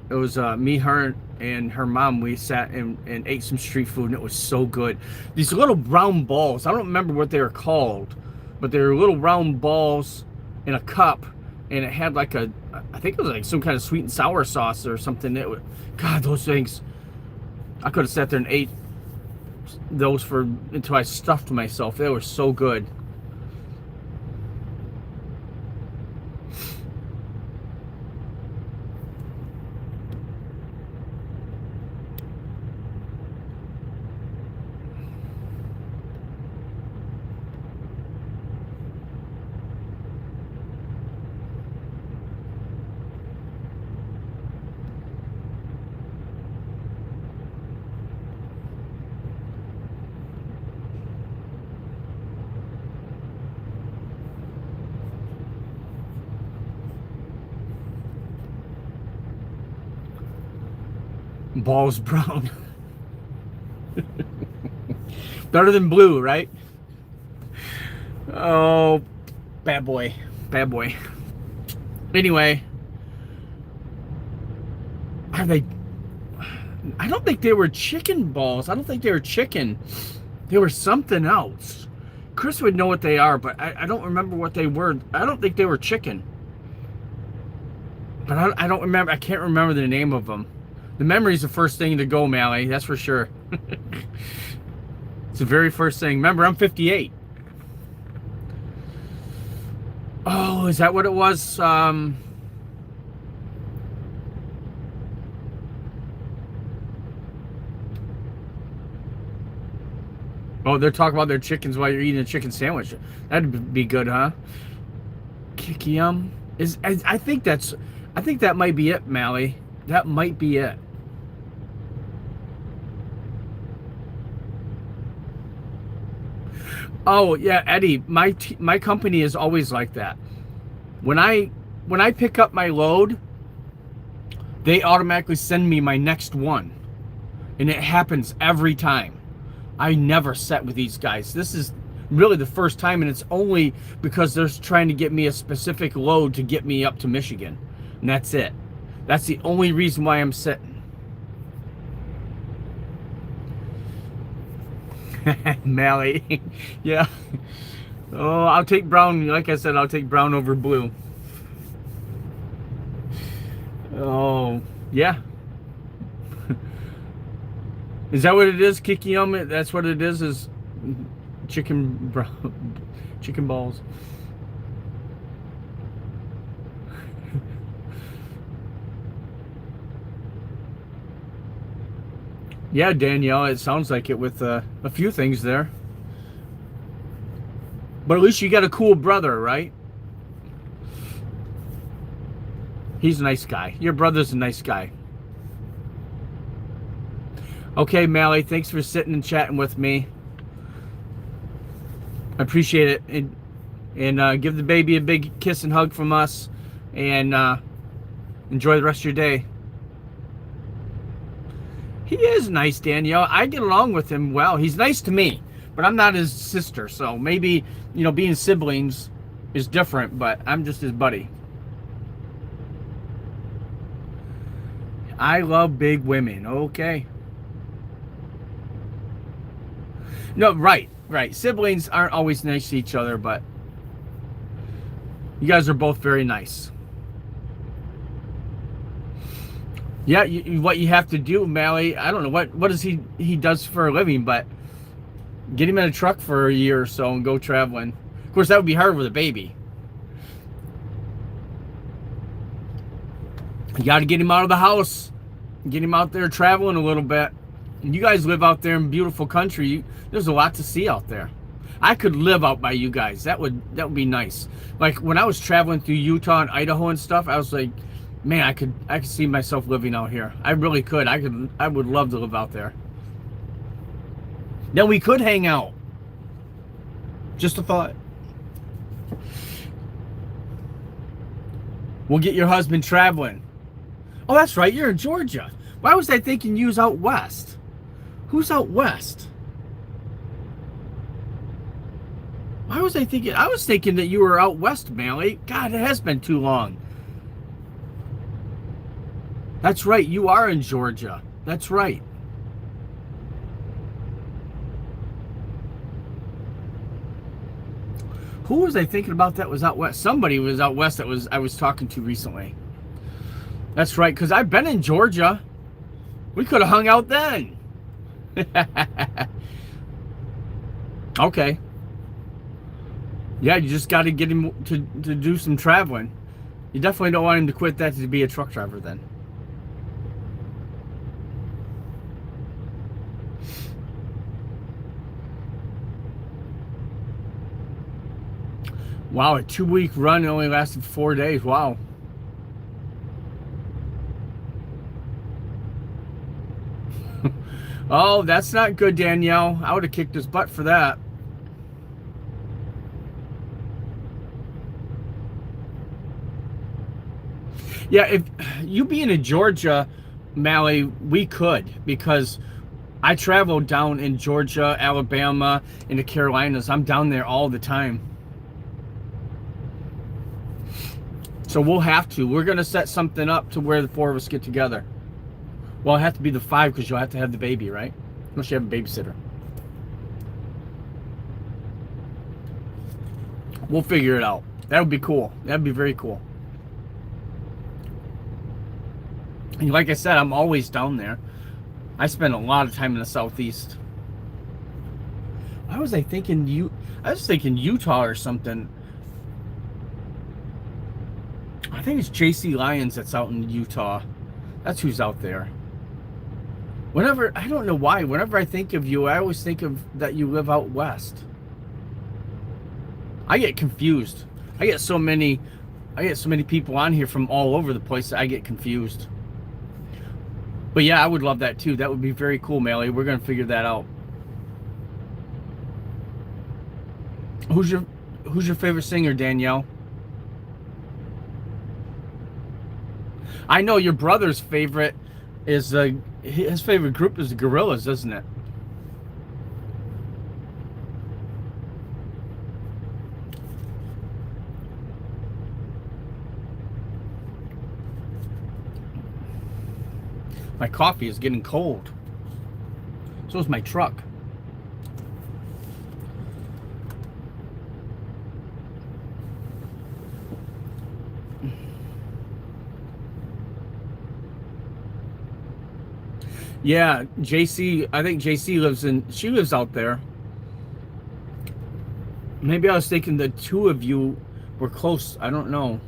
It was me, her, and her mom. We sat and ate some street food, and it was so good. These little brown balls. I don't remember what they were called, but they were little round balls in a cup, and it had like I think it was like some kind of sweet and sour sauce or something. God, those things. I could have sat there and ate those until I stuffed myself. They were so good. Balls brown. Better than blue, right? Oh, bad boy. Bad boy. Anyway, I don't think they were chicken balls. I don't think they were chicken. They were something else. Chris would know what they are, but I don't remember what they were. I don't think they were chicken. But I don't remember. I can't remember the name of them. The memory's the first thing to go, Mally. That's for sure. It's the very first thing. Remember, I'm 58. Oh, is that what it was? Oh, they're talking about their chickens while you're eating a chicken sandwich. That'd be good, huh? Kikium I think that might be it, Mally. That might be it. Oh yeah, Eddie. My company is always like that. When I pick up my load, they automatically send me my next one, and it happens every time. I never set with these guys. This is really the first time, and it's only because they're trying to get me a specific load to get me up to Michigan, and that's it. That's the only reason why I'm sitting. Mally. Yeah. Oh, I'll take brown. Like I said, I'll take brown over blue. Oh, yeah. Is that what it is, Kikium? That's what it is chicken balls. Yeah, Danielle, it sounds like it with a few things there. But at least you got a cool brother, right? He's a nice guy. Your brother's a nice guy. Okay, Mally, thanks for sitting and chatting with me. I appreciate it. And give the baby a big kiss and hug from us. And enjoy the rest of your day. He is nice, Danielle. I get along with him well. He's nice to me, but I'm not his sister. So maybe, being siblings is different, but I'm just his buddy. I love big women. Okay. No, right. Siblings aren't always nice to each other, but you guys are both very nice. Yeah, what you have to do, Mally, I don't know what does he does for a living, but get him in a truck for a year or so and go traveling. Of course, that would be hard with a baby. You got to get him out of the house, get him out there traveling a little bit. And you guys live out there in beautiful country. There's a lot to see out there. I could live out by you guys. That would be nice. Like when I was traveling through Utah and Idaho and stuff, I was like, man, I could see myself living out here. I really could. I would love to live out there. Then we could hang out. Just a thought. We'll get your husband traveling. Oh, that's right. You're in Georgia. Why was I thinking you was out west? Who's out west? Why was I thinking? I was thinking that you were out west, Mally. God, it has been too long. That's right. You are in Georgia. That's right. Who was I thinking about that was out west? Somebody was out west that I was talking to recently. That's right, because I've been in Georgia. We could have hung out then. Okay. Yeah, you just got to get him to do some traveling. You definitely don't want him to quit that to be a truck driver then. Wow, a 2-week run only lasted 4 days. Wow. Oh, that's not good, Danielle. I would have kicked his butt for that. Yeah, if you being in Georgia, Mally, we could, because I travel down in Georgia, Alabama, in the Carolinas. I'm down there all the time. So we'll have to. We're going to set something up to where the 4 of us get together. Well, it have to be the 5 because you'll have to have the baby, right? Unless you have a babysitter. We'll figure it out. That would be cool. That would be very cool. And like I said, I'm always down there. I spend a lot of time in the Southeast. Why was I thinking I was thinking Utah or something. I think it's JC Lyons that's out in Utah. That's who's out there. I don't know why, whenever I think of you, I always think of that you live out west. I get confused. I get so many people on here from all over the place that I get confused. But yeah, I would love that too. That would be very cool, Mally. We're going to figure that out. Who's your favorite singer, Danielle? I know your brother's favorite is his favorite group is the Gorillaz, isn't it? My coffee is getting cold. So is my truck. Yeah, JC, I think JC she lives out there. Maybe I was thinking the 2 of you were close. I don't know.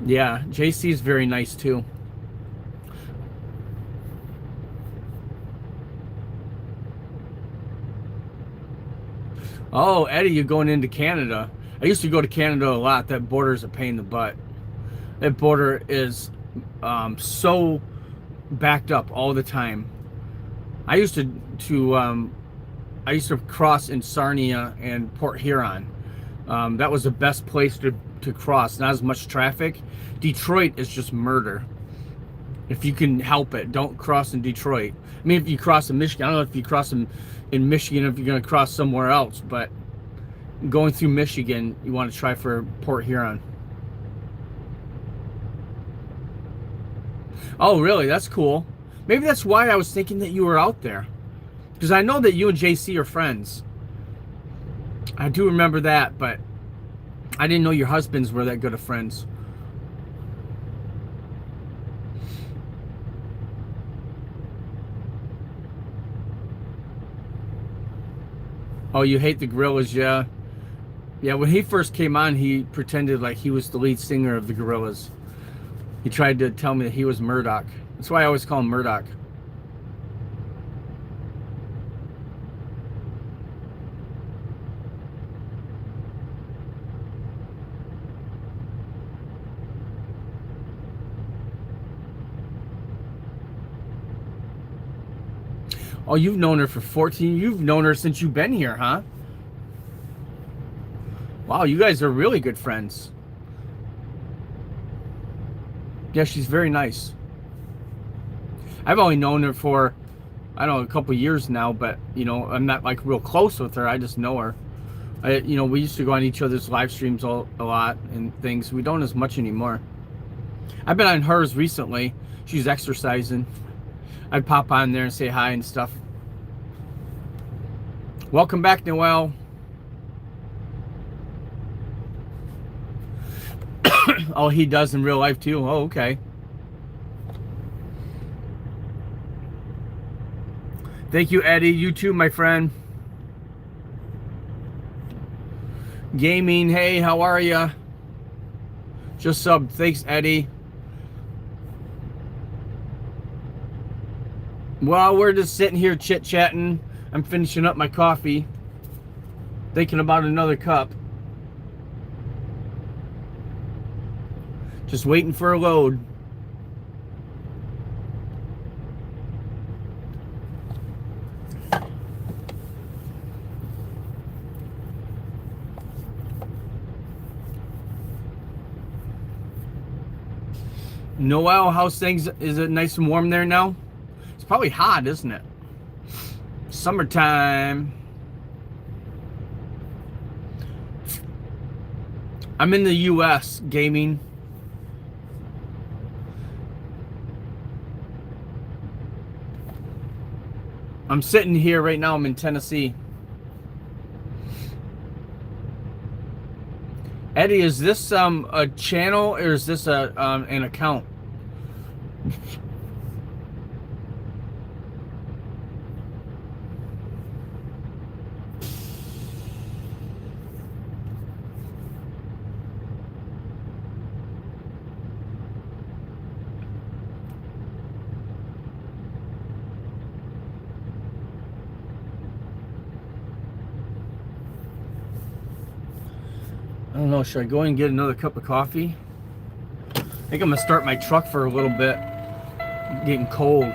Yeah, JC is very nice too. Oh, Eddie, you're going into Canada. I used to go to Canada a lot. That border is a pain in the butt. That border is so backed up all the time. I used to cross in Sarnia and Port Huron. That was the best place to cross. Not as much traffic. Detroit is just murder. If you can help it, don't cross in Detroit. I mean, if you cross in Michigan, I don't know if you cross in Michigan, if you're going to cross somewhere else, but going through Michigan, you want to try for Port Huron. Oh, really? That's cool. Maybe that's why I was thinking that you were out there. Because I know that you and JC are friends. I do remember that, but I didn't know your husbands were that good of friends. Oh, you hate the Gorillaz, yeah. Yeah, when he first came on, he pretended like he was the lead singer of the Gorillaz. He tried to tell me that he was Murdoch. That's why I always call him Murdoch. Oh, you've known her for 14. You've known her since you've been here, huh? Wow, you guys are really good friends. Yeah, she's very nice. I've only known her for, I don't know, a couple years now, but, you know, I'm not like real close with her. I just know her. You know, we used to go on each other's live streams a lot and things. We don't as much anymore. I've been on hers recently. She's exercising. I'd pop on there and say hi and stuff. Welcome back, Noel. Oh, he does in real life too? Oh, okay. Thank you, Eddie. You too, my friend. Gaming, hey, how are ya? Just sub. Thanks, Eddie. Well, we're just sitting here chit-chatting. I'm finishing up my coffee. Thinking about another cup. Just waiting for a load. Noel, how's things? Is it nice and warm there now? It's probably hot, isn't it? Summertime. I'm in the US, gaming. I'm sitting here right now. I'm in Tennessee. Eddie, is this a channel or is this a an account? I don't know. Should I go and get another cup of coffee? I think I'm gonna start my truck for a little bit. It's getting cold.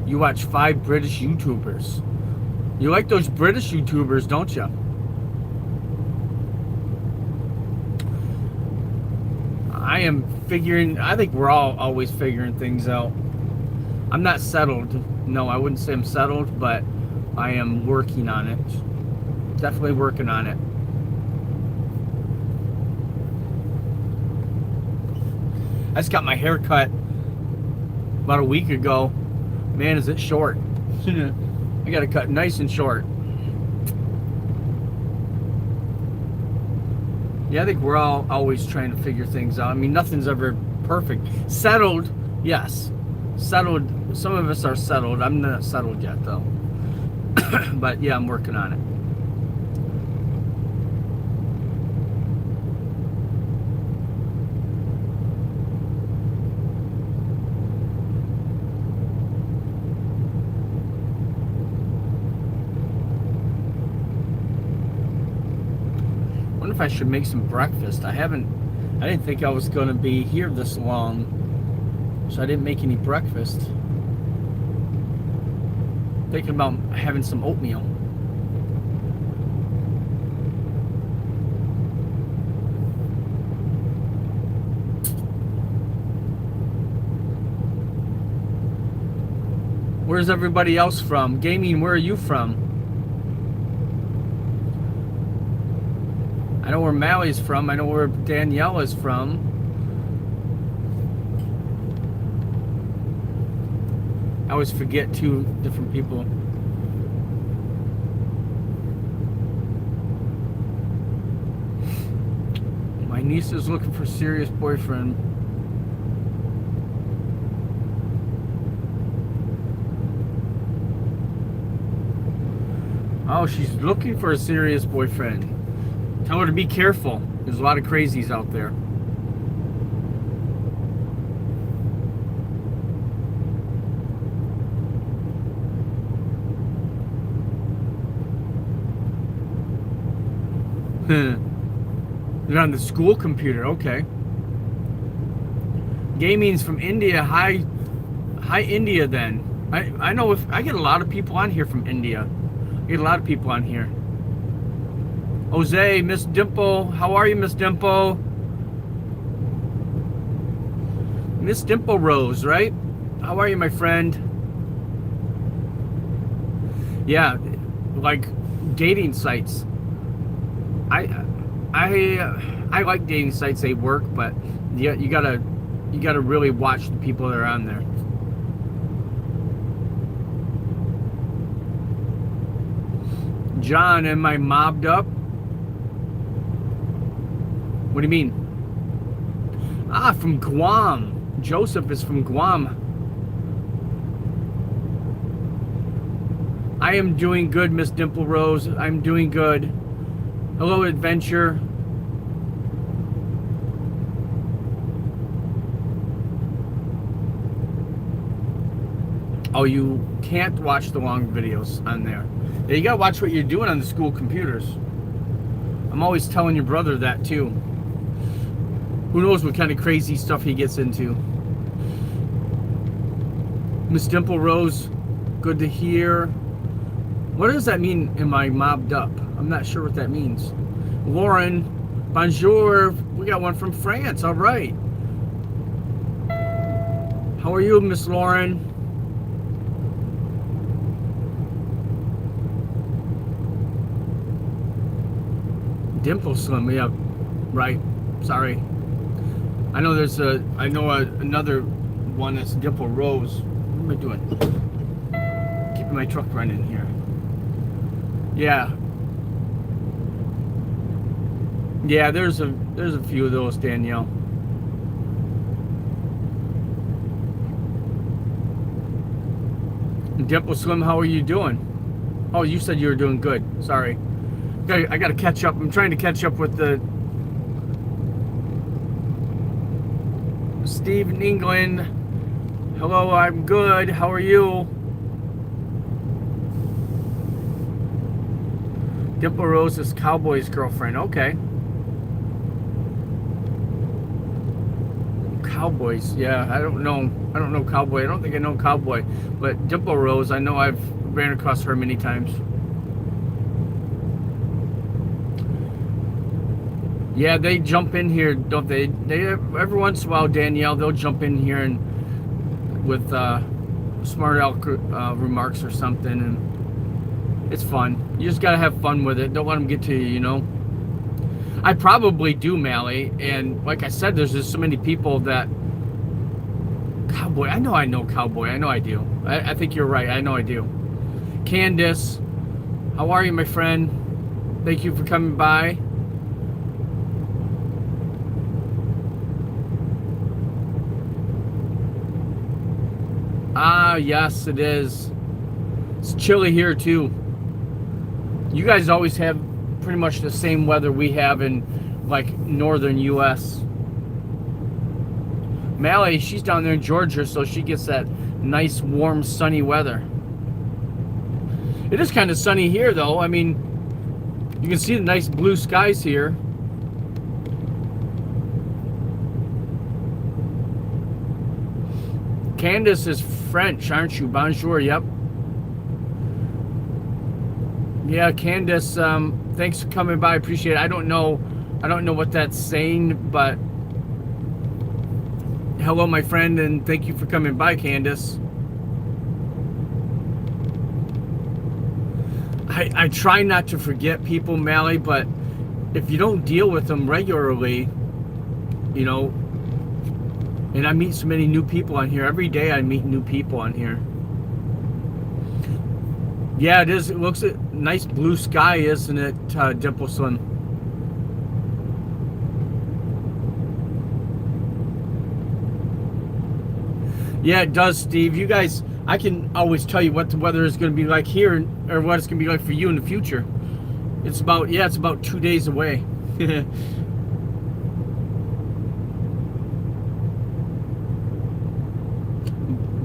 You watch 5 British YouTubers. You like those British YouTubers, don't you? I am figuring, I think we're all always figuring things out. I'm not settled. No, I wouldn't say I'm settled, but I am working on it. Definitely working on it. I just got my hair cut about a week ago. Man, is it short. I got it cut nice and short. Yeah, I think we're all always trying to figure things out. I mean, nothing's ever perfect. Settled, yes. Settled, some of us are settled. I'm not settled yet, though. But, yeah, I'm working on it. If I should make some breakfast. I didn't think I was going to be here this long, so I didn't make any breakfast. Thinking about having some oatmeal. Where's everybody else from? Gaming, where are you from? I know where Mally's from. I know where Danielle is from. I always forget two different people. My niece is looking for a serious boyfriend. Oh, she's looking for a serious boyfriend. Tell her to be careful. There's a lot of crazies out there. You're on the school computer, okay. Gaming's from India. Hi India then. I know if I get a lot of people on here from India. I get a lot of people on here. Jose, Miss Dimple, how are you, Miss Dimple? Miss Dimple Rose, right? How are you, my friend? Yeah, like dating sites. I like dating sites. They work, but you gotta really watch the people that are on there. John, am I mobbed up? What do you mean? Ah, from Guam. Joseph is from Guam. I am doing good, Miss Dimple Rose. I'm doing good. Hello, Adventure. Oh, you can't watch the long videos on there. Yeah, you gotta watch what you're doing on the school computers. I'm always telling your brother that too. Who knows what kind of crazy stuff he gets into. Miss Dimple Rose, good to hear. What does that mean, am I mobbed up? I'm not sure what that means. Lauren, bonjour. We got one from France, all right. How are you, Miss Lauren? Dimple Slim, yeah, right. Sorry. I know there's another one that's Dimple Rose. What am I doing? Keeping my truck running here. Yeah. Yeah, there's a few of those, Danielle. Dimple Slim, how are you doing? Oh, you said you were doing good. Sorry. I gotta catch up. I'm trying to catch up with the Steve in England. Hello, I'm good. How are you? Dimple Rose is Cowboy's girlfriend. Okay. Cowboys. Yeah, I don't know Cowboy. I don't think I know Cowboy. But Dimple Rose, I know I've ran across her many times. Yeah, they jump in here, don't they? They every once in a while, Danielle, they'll jump in here and with smart aleck remarks or something, and it's fun. You just gotta have fun with it. Don't let them get to you, you know. I probably do, Mally, and like I said, there's just so many people that Cowboy. I know Cowboy. I know I do. I think you're right. I know I do. Candace, how are you, my friend? Thank you for coming by. Ah, yes, it is. It's chilly here, too. You guys always have pretty much the same weather we have in, like, northern U.S. Mally, she's down there in Georgia, so she gets that nice, warm, sunny weather. It is kind of sunny here, though. I mean, you can see the nice blue skies here. Candace is French, aren't you? Bonjour, yep. Yeah, Candace, thanks for coming by. Appreciate it. I don't know what that's saying, but hello, my friend, and thank you for coming by, Candace. I try not to forget people, Mally, but if you don't deal with them regularly, you know, and I meet so many new people on here. Every day I meet new people on here. Yeah, it is. It looks a nice blue sky, isn't it, Dimple Slim? Yeah, it does, Steve. You guys, I can always tell you what the weather is going to be like here, or what it's going to be like for you in the future. It's about, yeah, it's about 2 days away.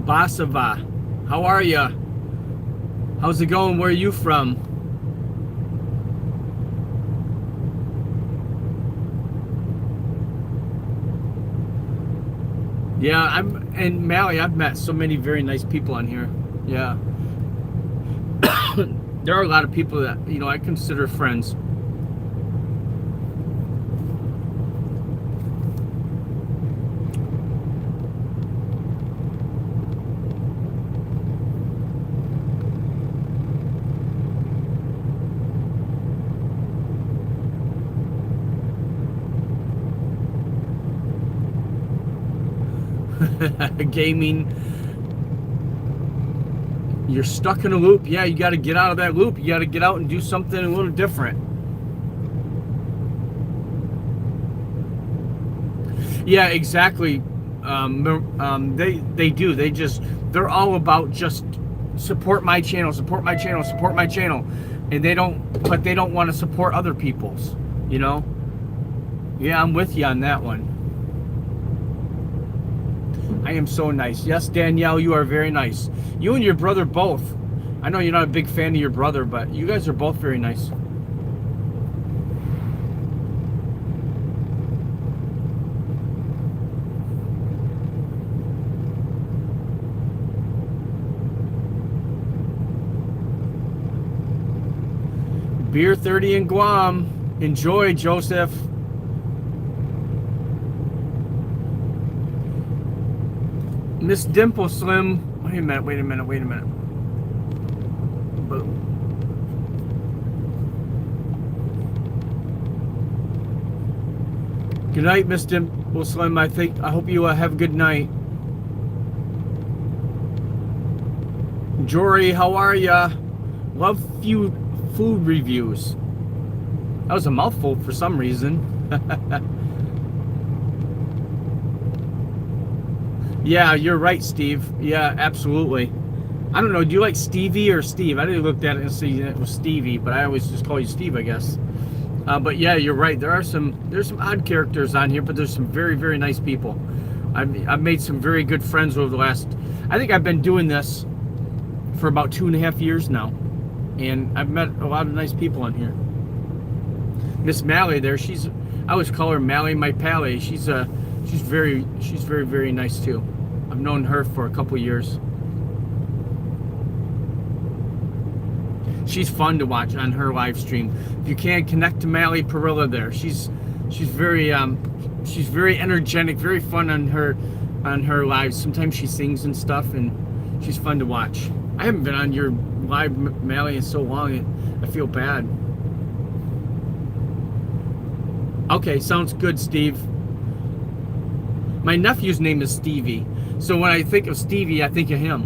Basava, how are ya? How's it going? Where are you from? Yeah, and Mally, I've met so many very nice people on here. Yeah. There are a lot of people that, you know, I consider friends. Gaming. You're stuck in a loop. Yeah, you got to get out of that loop. You got to get out and do something a little different. Yeah, exactly. They do. They're all about just support my channel, support my channel, support my channel, and they don't want to support other people's. You know. Yeah, I'm with you on that one. I am so nice. Yes, Danielle, you are very nice. You and your brother both. I know you're not a big fan of your brother, but you guys are both very nice. Beer 30 in Guam. Enjoy, Joseph. Miss Dimple Slim. Wait a minute. Boom. Good night, Miss Dimple Slim. I hope you have a good night. Jory, how are ya? Love food reviews. That was a mouthful for some reason. Yeah, you're right, Steve. Yeah, absolutely. I don't know. Do you like Stevie or Steve? I didn't look at it and see it was Stevie, but I always just call you Steve, I guess. But yeah, you're right. There's some odd characters on here, but there's some very, very nice people. I've made some very good friends over the last. I think I've been doing this for about 2.5 years now, and I've met a lot of nice people on here. Miss Mally there, I always call her Mally my pally. She's very, very nice too. I've known her for a couple years. She's fun to watch on her live stream. If you can, connect to Mally Perilla there. She's very energetic, very fun on her lives. Sometimes she sings and stuff, and she's fun to watch. I haven't been on your live, Mally, in so long. I feel bad. Okay, sounds good, Steve. My nephew's name is Stevie, so when I think of Stevie, I think of him.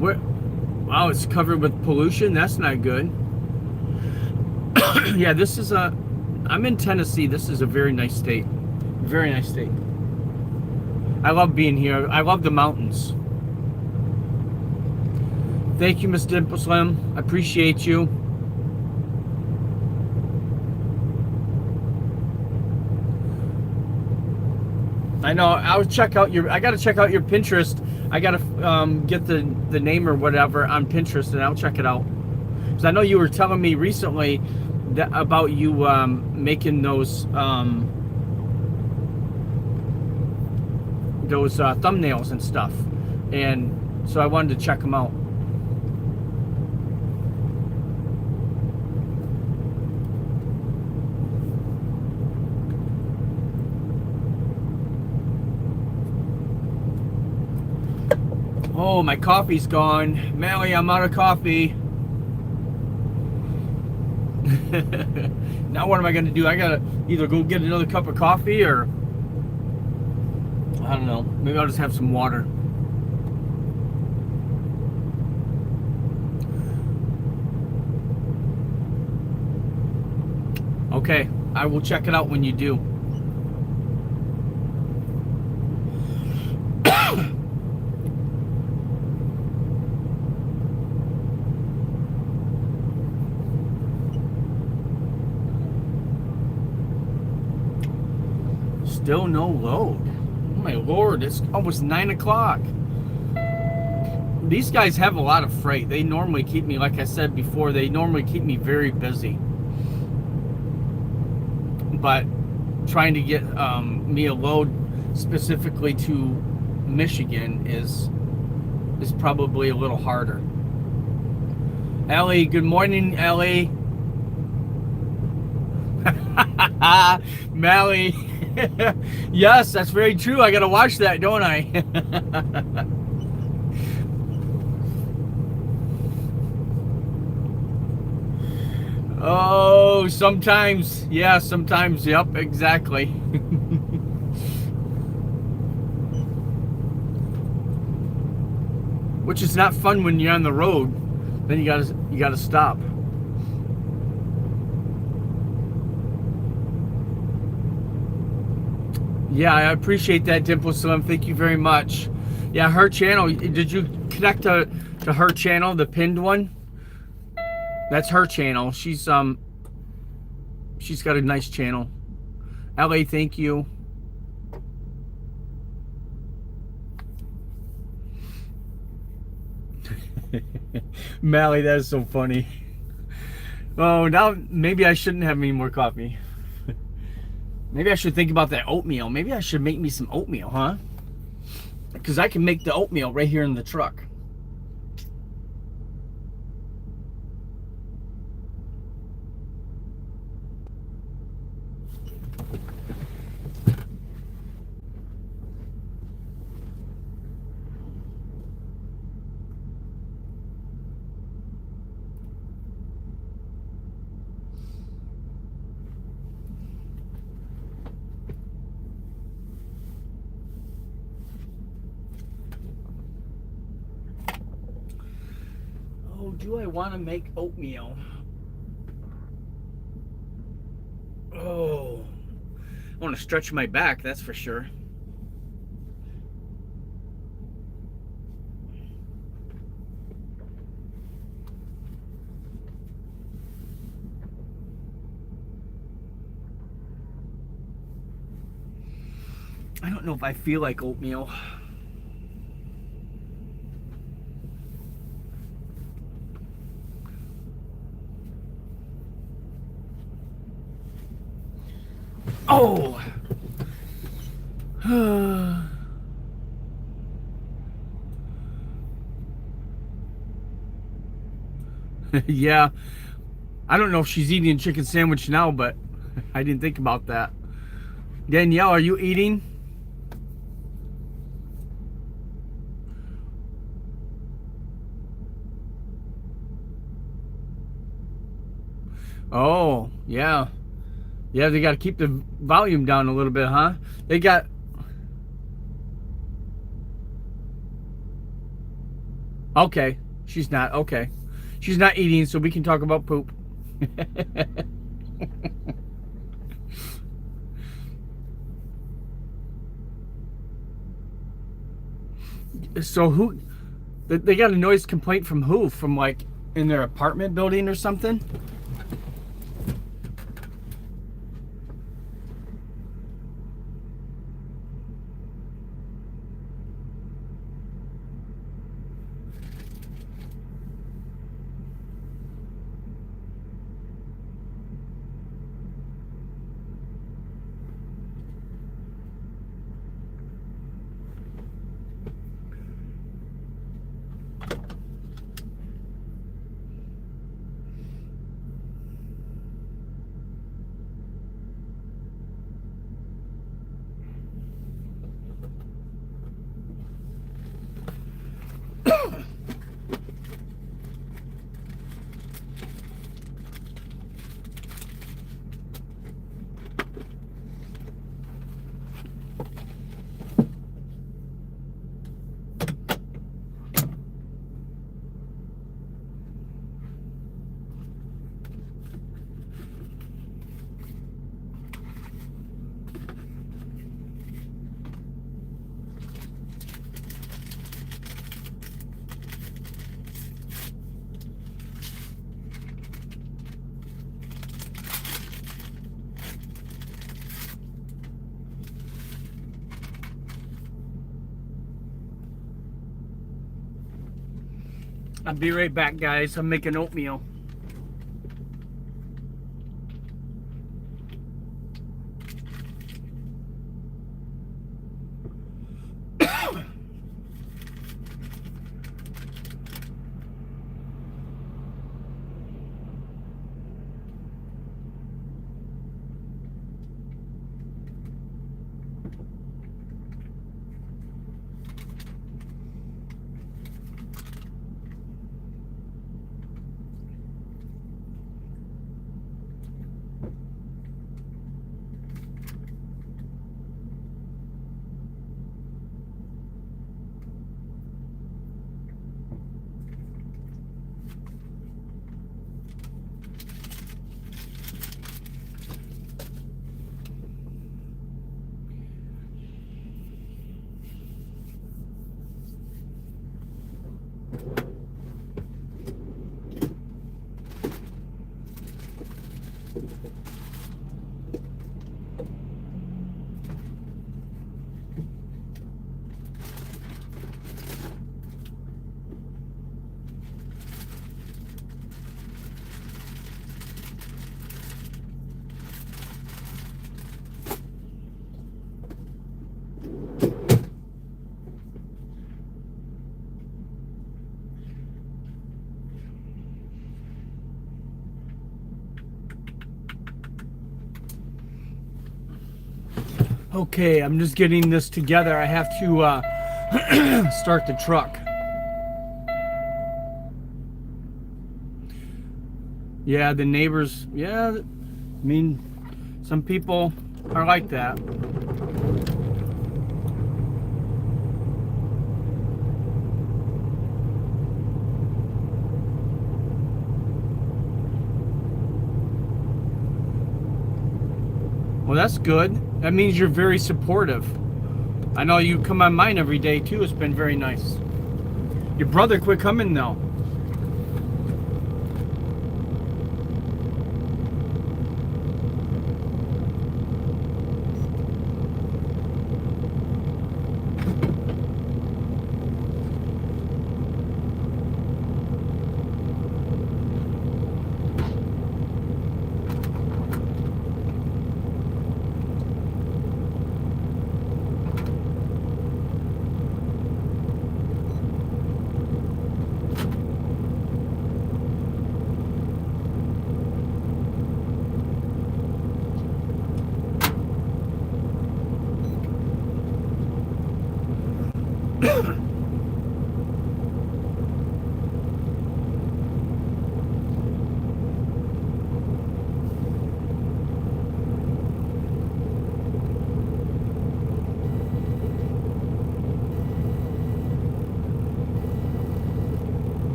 What? Wow, it's covered with pollution. That's not good. Yeah, I'm in Tennessee. This is a very nice state. Very nice state. I love being here. I love the mountains. Thank you, Miss Dimple Slim. I appreciate you. I know. I gotta check out your Pinterest. I gotta get the name or whatever on Pinterest, and I'll check it out. Because I know you were telling me recently about you making those thumbnails and stuff, and so I wanted to check them out. Oh, my coffee's gone. Mally, I'm out of coffee. Now what am I going to do? I got to either go get another cup of coffee or I don't know. Maybe I'll just have some water. Okay, I will check it out when you do. Still no load. Oh my lord, it's almost 9 o'clock. These guys have a lot of freight. They normally keep me, like I said before, they normally keep me very busy. But trying to get me a load specifically to Michigan is probably a little harder. Ellie, good morning, Ellie. Mally. Yes, that's very true. I gotta watch that, don't I? Oh, sometimes. Yeah, sometimes. Yep, exactly. Which is not fun when you're on the road. Then you gotta stop. Yeah, I appreciate that, Dimple Slim. Thank you very much. Yeah, her channel. Did you connect to her channel, the pinned one? That's her channel. She's got a nice channel. LA, thank you. Mally, that is so funny. Oh, now maybe I shouldn't have any more coffee. Maybe I should think about that oatmeal. Maybe I should make me some oatmeal, huh? Because I can make the oatmeal right here in the truck. Oh, do I want to make oatmeal? Oh, I want to stretch my back, that's for sure. I don't know if I feel like oatmeal. Oh! Yeah. I don't know if she's eating a chicken sandwich now, but I didn't think about that. Danielle, are you eating? Oh, yeah. Yeah, they got to keep the volume down a little bit, huh? They got... Okay. She's not. Okay. She's not eating, so we can talk about poop. So who... They got a noise complaint from who? From, like, in their apartment building or something? I'll be right back, guys. I'm making oatmeal. Okay, I'm just getting this together. I have to start the truck. Yeah, the neighbors, yeah, I mean, some people are like that. Well, that's good. That means you're very supportive. I know you come on mine every day too. It's been very nice. Your brother quit coming now.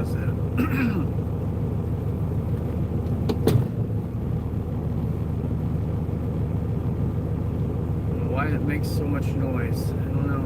is it? Why it makes so much noise? I don't know.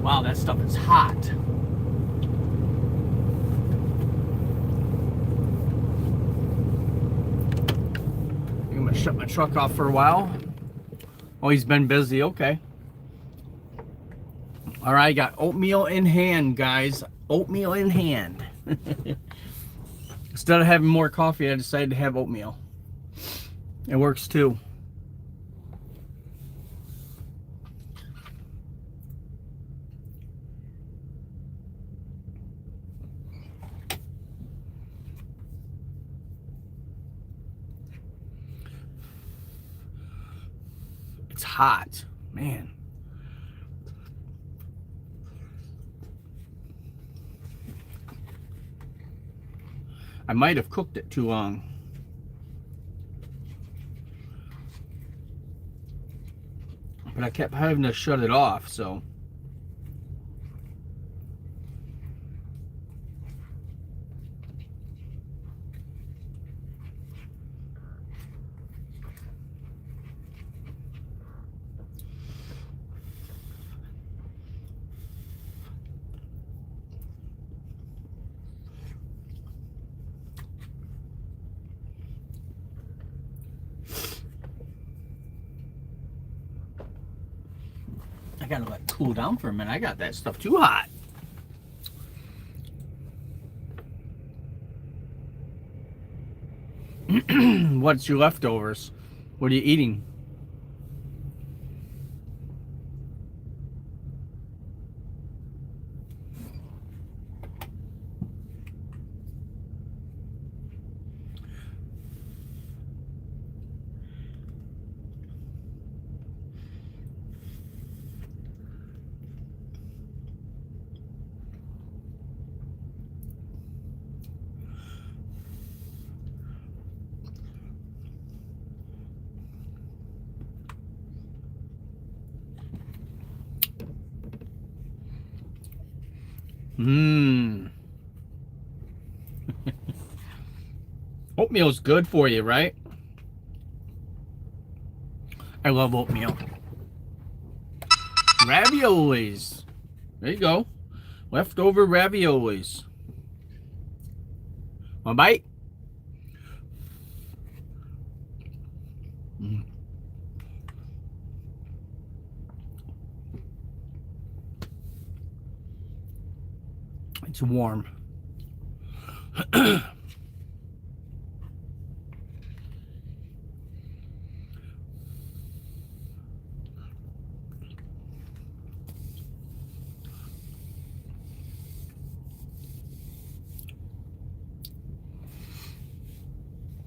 Wow, that stuff is hot. I'm gonna shut my truck off for a while. Oh, he's been busy. Okay. All right, got oatmeal in hand, guys. Oatmeal in hand. Instead of having more coffee, I decided to have oatmeal. It works too. It's hot, man. I might have cooked it too long. But I kept having to shut it off, so. I gotta let it cool down for a minute. I got that stuff too hot. What's your leftovers? What are you eating? Mmm. Oatmeal's good for you, right? I love oatmeal. Raviolis. There you go. Leftover raviolis. One bite. Mm. It's warm.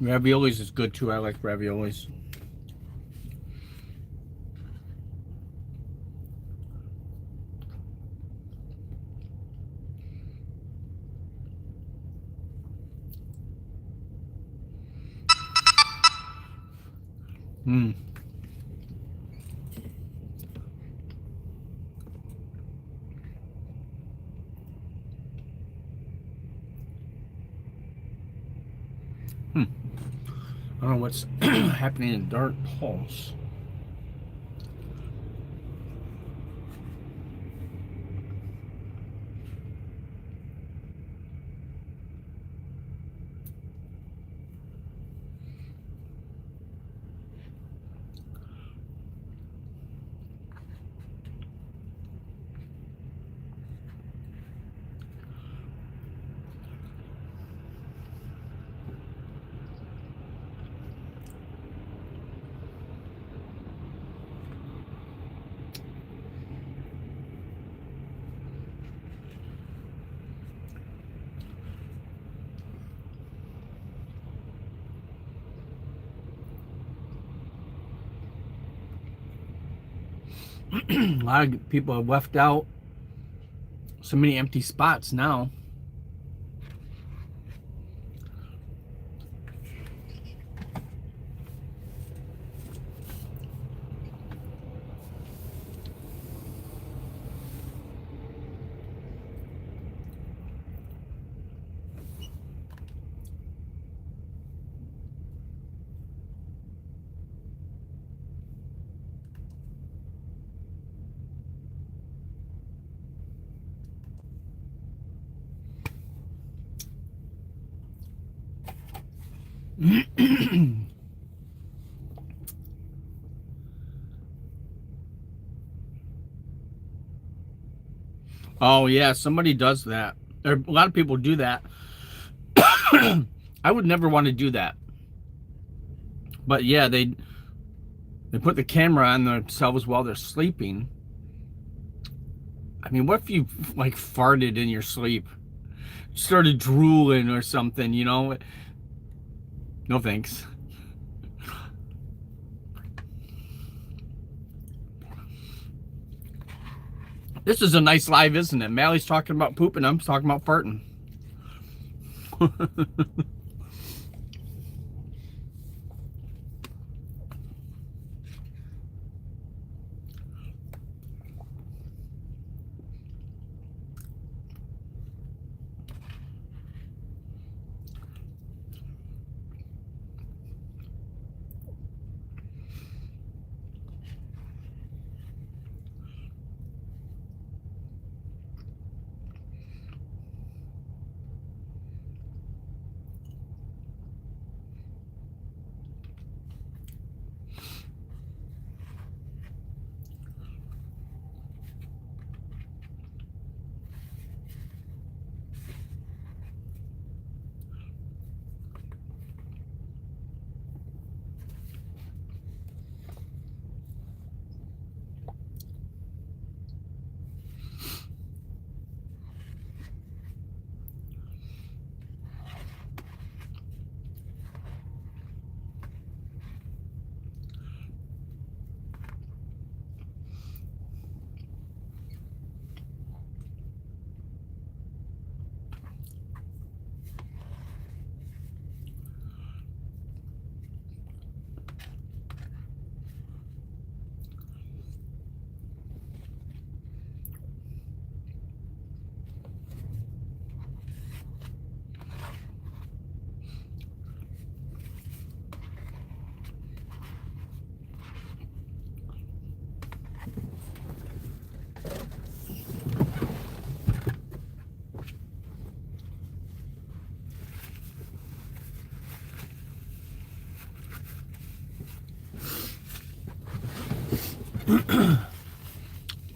Raviolis is good too. I like raviolis. Hmm. Hmm. I don't know what's happening in Dark Pulse. A lot of people have left out. So many empty spots now. Oh yeah, somebody does that. A lot of people do that. I would never want to do that. But yeah, they put the camera on themselves while they're sleeping. I mean, what if you like farted in your sleep? Started drooling or something, you know? No thanks. This is a nice live, isn't it? Mally's talking about pooping, I'm talking about farting.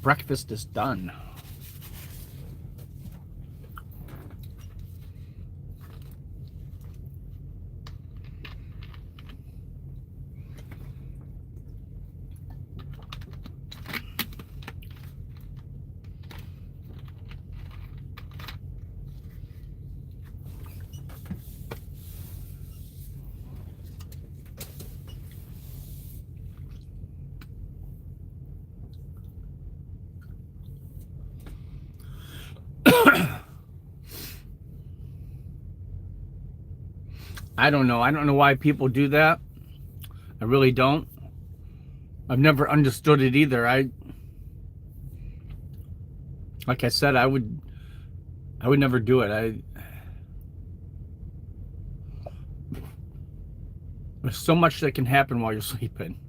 Breakfast is done. I don't know. I don't know why people do that. I really don't. I've never understood it either. Like I said, I would never do it. There's so much that can happen while you're sleeping.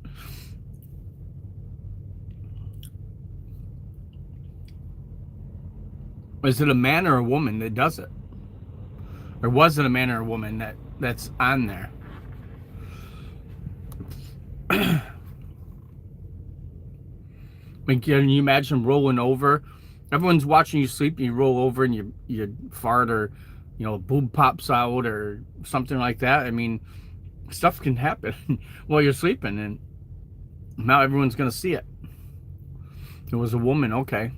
Is it a man or a woman that does it? Or was it a man or a woman that's on there? I mean, can you imagine rolling over? Everyone's watching you sleep, and you roll over and you fart, or a boob pops out or something like that. I mean, stuff can happen while you're sleeping, and now everyone's gonna see it. It was a woman, okay.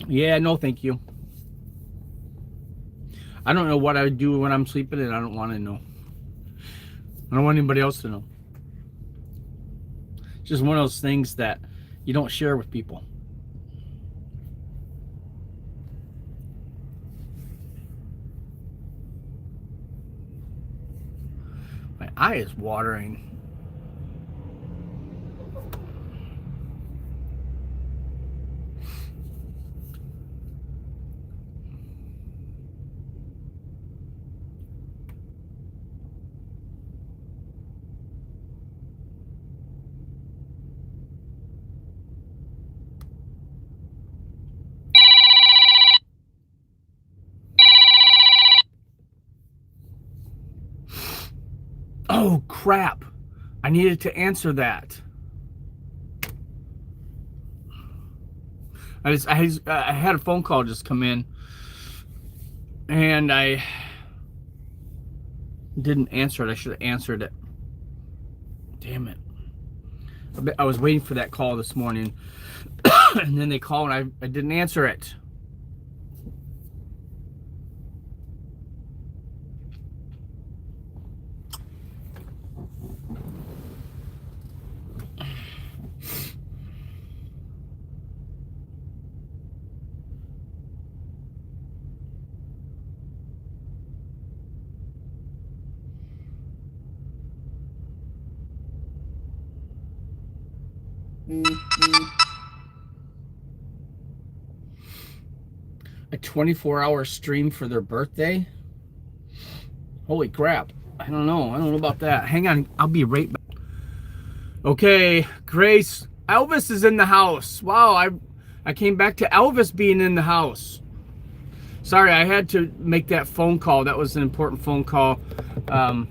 Yeah, no, thank you. I don't know what I do when I'm sleeping, and I don't want to know. I don't want anybody else to know. It's just one of those things that you don't share with people. My eye is watering. Oh, crap. I needed to answer that. I had a phone call just come in, and I didn't answer it. I should have answered it. Damn it. I was waiting for that call this morning, and then they called, and I didn't answer it. A 24-hour stream for their birthday? Holy crap. I don't know about that. Hang on, I'll be right back. Okay, Grace, Elvis is in the house. Wow, I came back to Elvis being in the house. Sorry, I had to make that phone call. That was an important phone call. A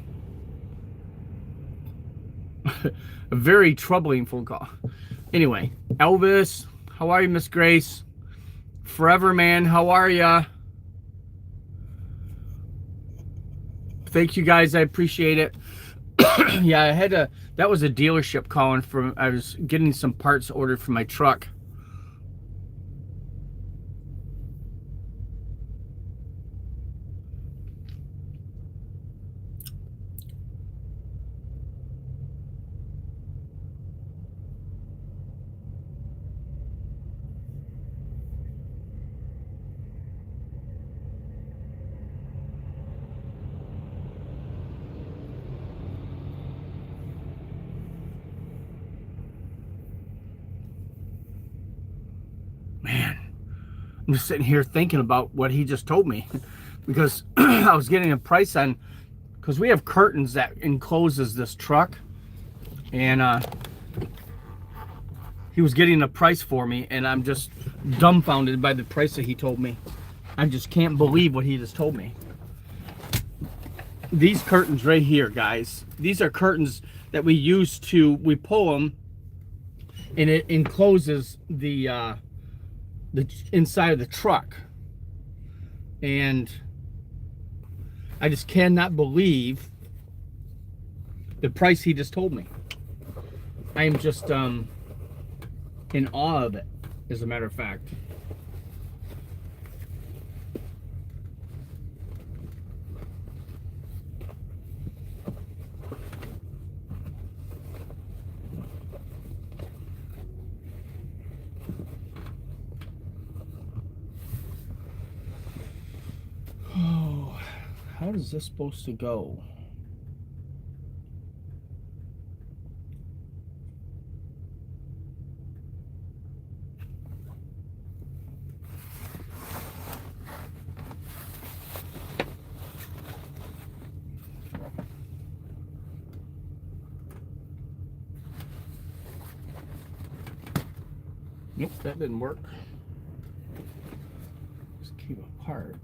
very troubling phone call. Anyway, Elvis, how are you, Miss Grace? Forever, man, how are ya? Thank you, guys. I appreciate it. Yeah, that was a dealership calling I was getting some parts ordered for my truck. Man, I'm just sitting here thinking about what he just told me because I was getting a price on, because we have curtains that encloses this truck, and he was getting a price for me, and I'm just dumbfounded by the price that he told me. I just can't believe what he just told me. These curtains right here, guys, these are curtains that we pull them, and it encloses the inside of the truck. And I just cannot believe the price he just told me. I am just in awe of it, as a matter of fact. Oh, how is this supposed to go? Nope, that didn't work. Just keep apart.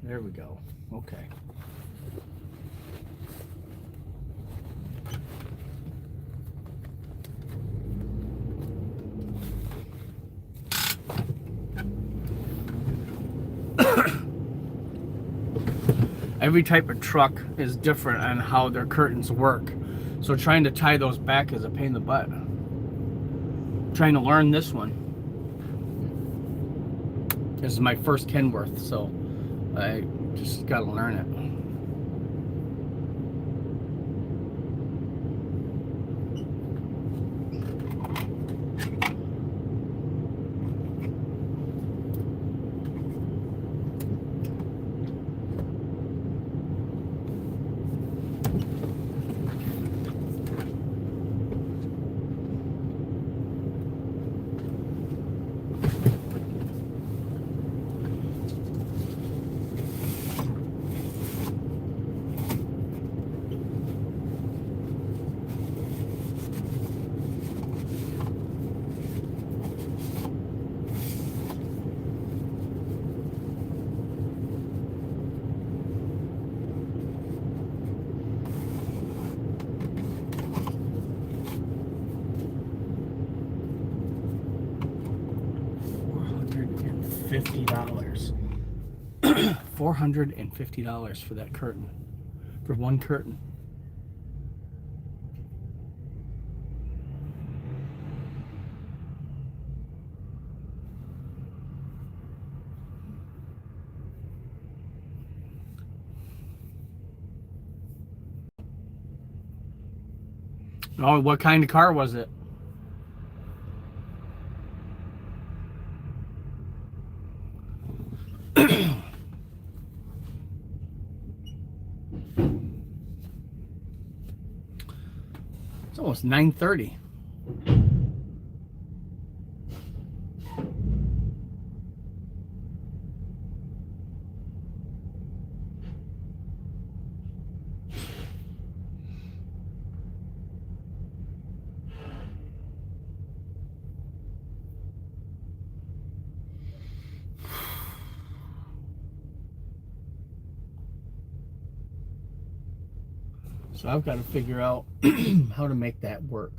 There we go. Okay. Every type of truck is different on how their curtains work. So trying to tie those back is a pain in the butt. Trying to learn this one. This is my first Kenworth, so I just gotta learn it. $450. $450 for that curtain. For one curtain. Oh, what kind of car was it? It's almost 9:30. So I've got to figure out how to make that work.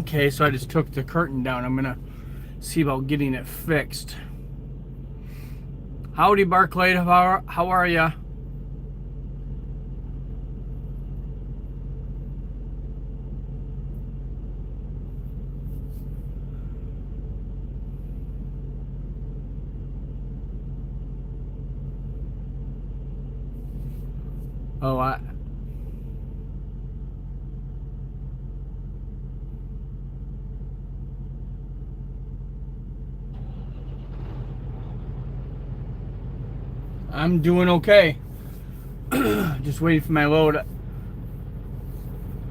Okay, so I just took the curtain down. I'm gonna see about getting it fixed. Howdy, Barclay. How are ya? Oh, I'm doing okay. Just waiting for my load.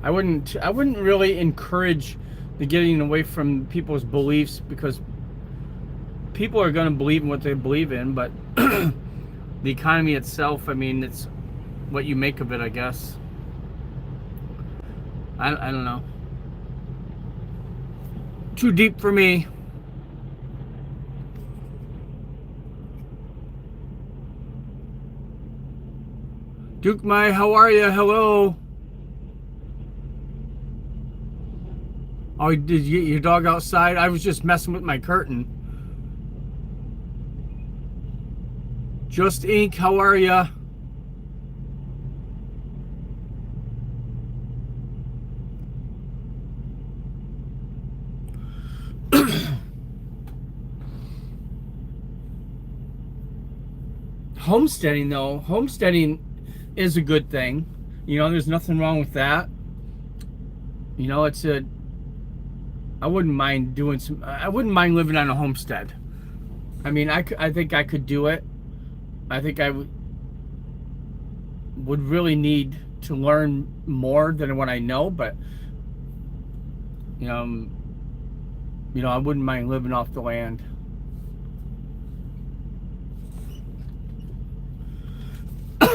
I wouldn't really encourage the getting away from people's beliefs, because people are going to believe in what they believe in, but the economy itself, I mean, it's what you make of it, I guess. I don't know. Too deep for me. Duke Mai, how are you? Hello. Oh, did you get your dog outside? I was just messing with my curtain. Just Ink, how are you? Homesteading, though, homesteading is a good thing. You know, there's nothing wrong with that. You know, I wouldn't mind doing some. I wouldn't mind living on a homestead. I mean, I think I could do it. I think I would really need to learn more than what I know, but you know, I wouldn't mind living off the land.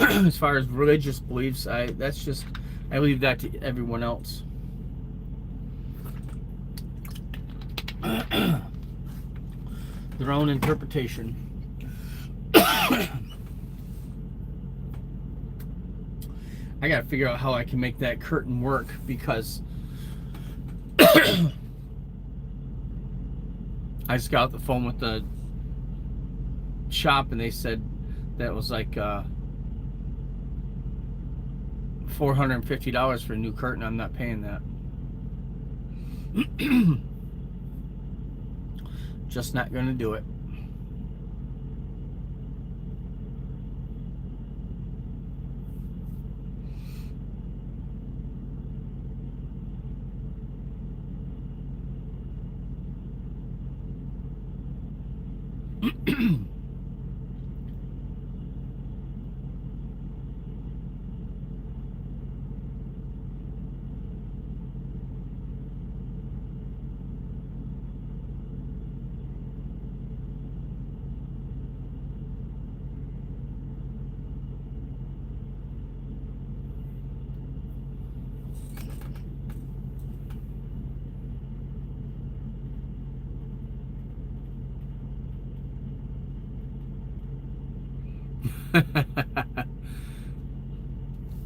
As far as religious beliefs, I leave that to everyone else. Their own interpretation. I gotta figure out how I can make that curtain work, because I just got off the phone with the shop and they said that was like $450 for a new curtain. I'm not paying that. Just not gonna do it.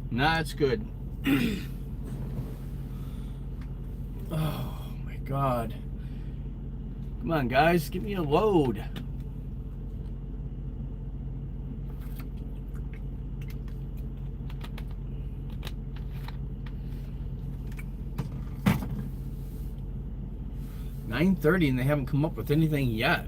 Nah, it's good. Oh my God. Come on, guys, give me a load. $9:30 and they haven't come up with anything yet.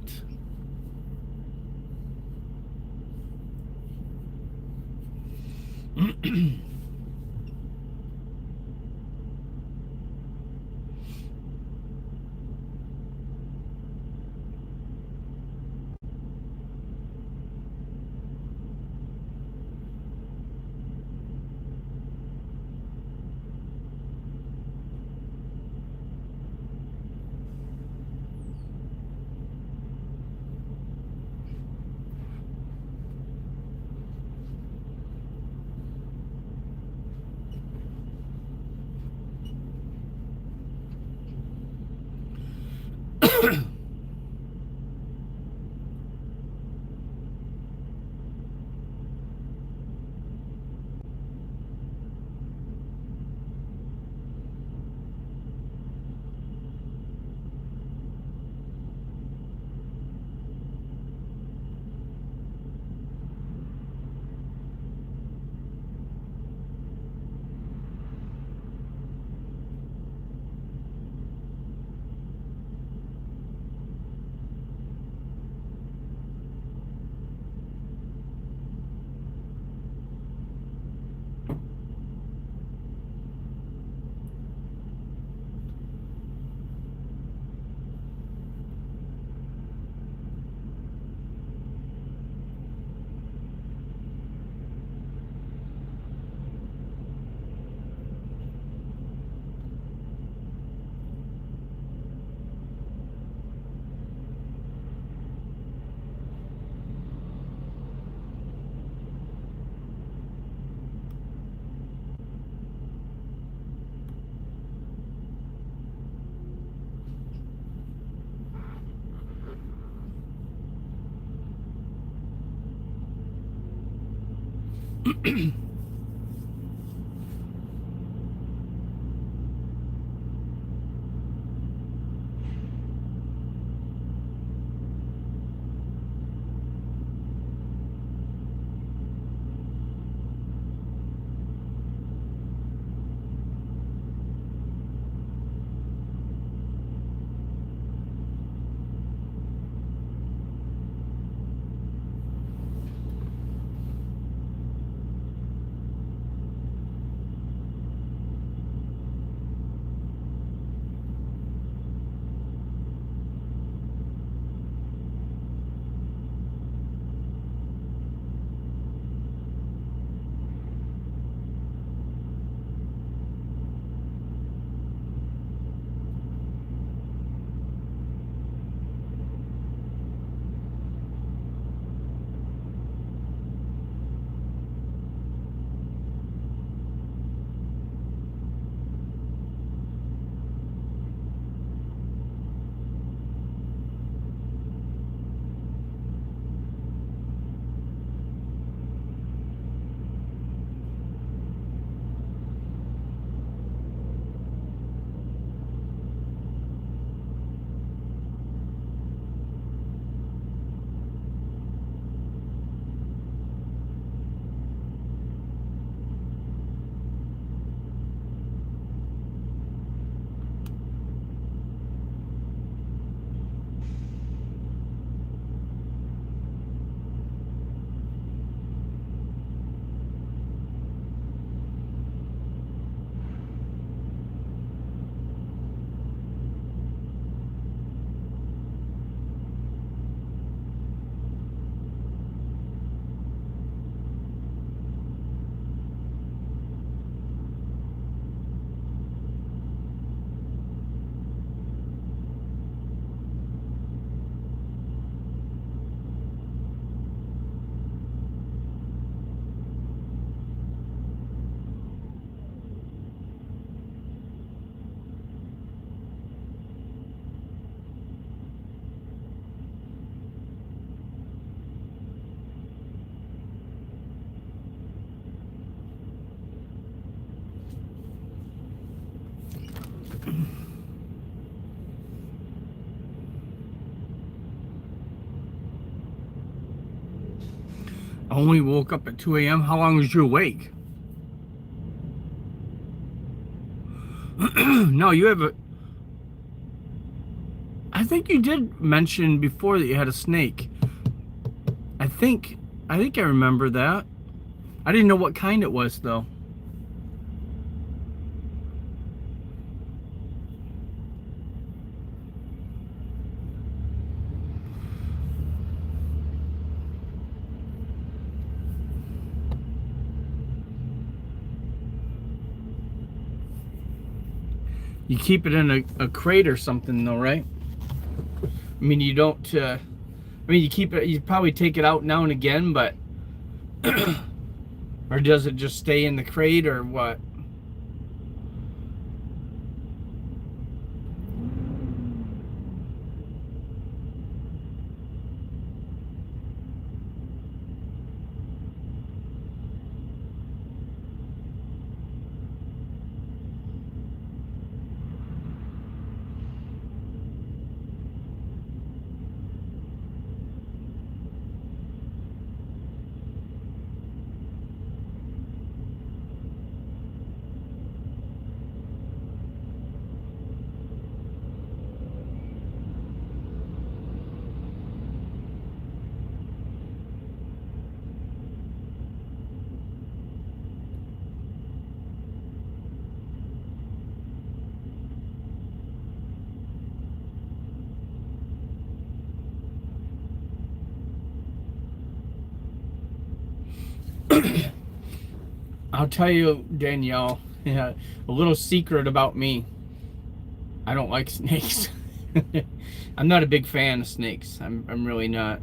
I only woke up at 2 a.m. How long was you awake? No, you have a. I think you did mention before that you had a snake. I think I remember that. I didn't know what kind it was though. You keep it in a crate or something though, right? I mean, you don't. I mean, you keep it. You probably take it out now and again, but or does it just stay in the crate or what? I'll tell you, Danielle, yeah, a little secret about me. I don't like snakes. I'm not a big fan of snakes. I'm really not.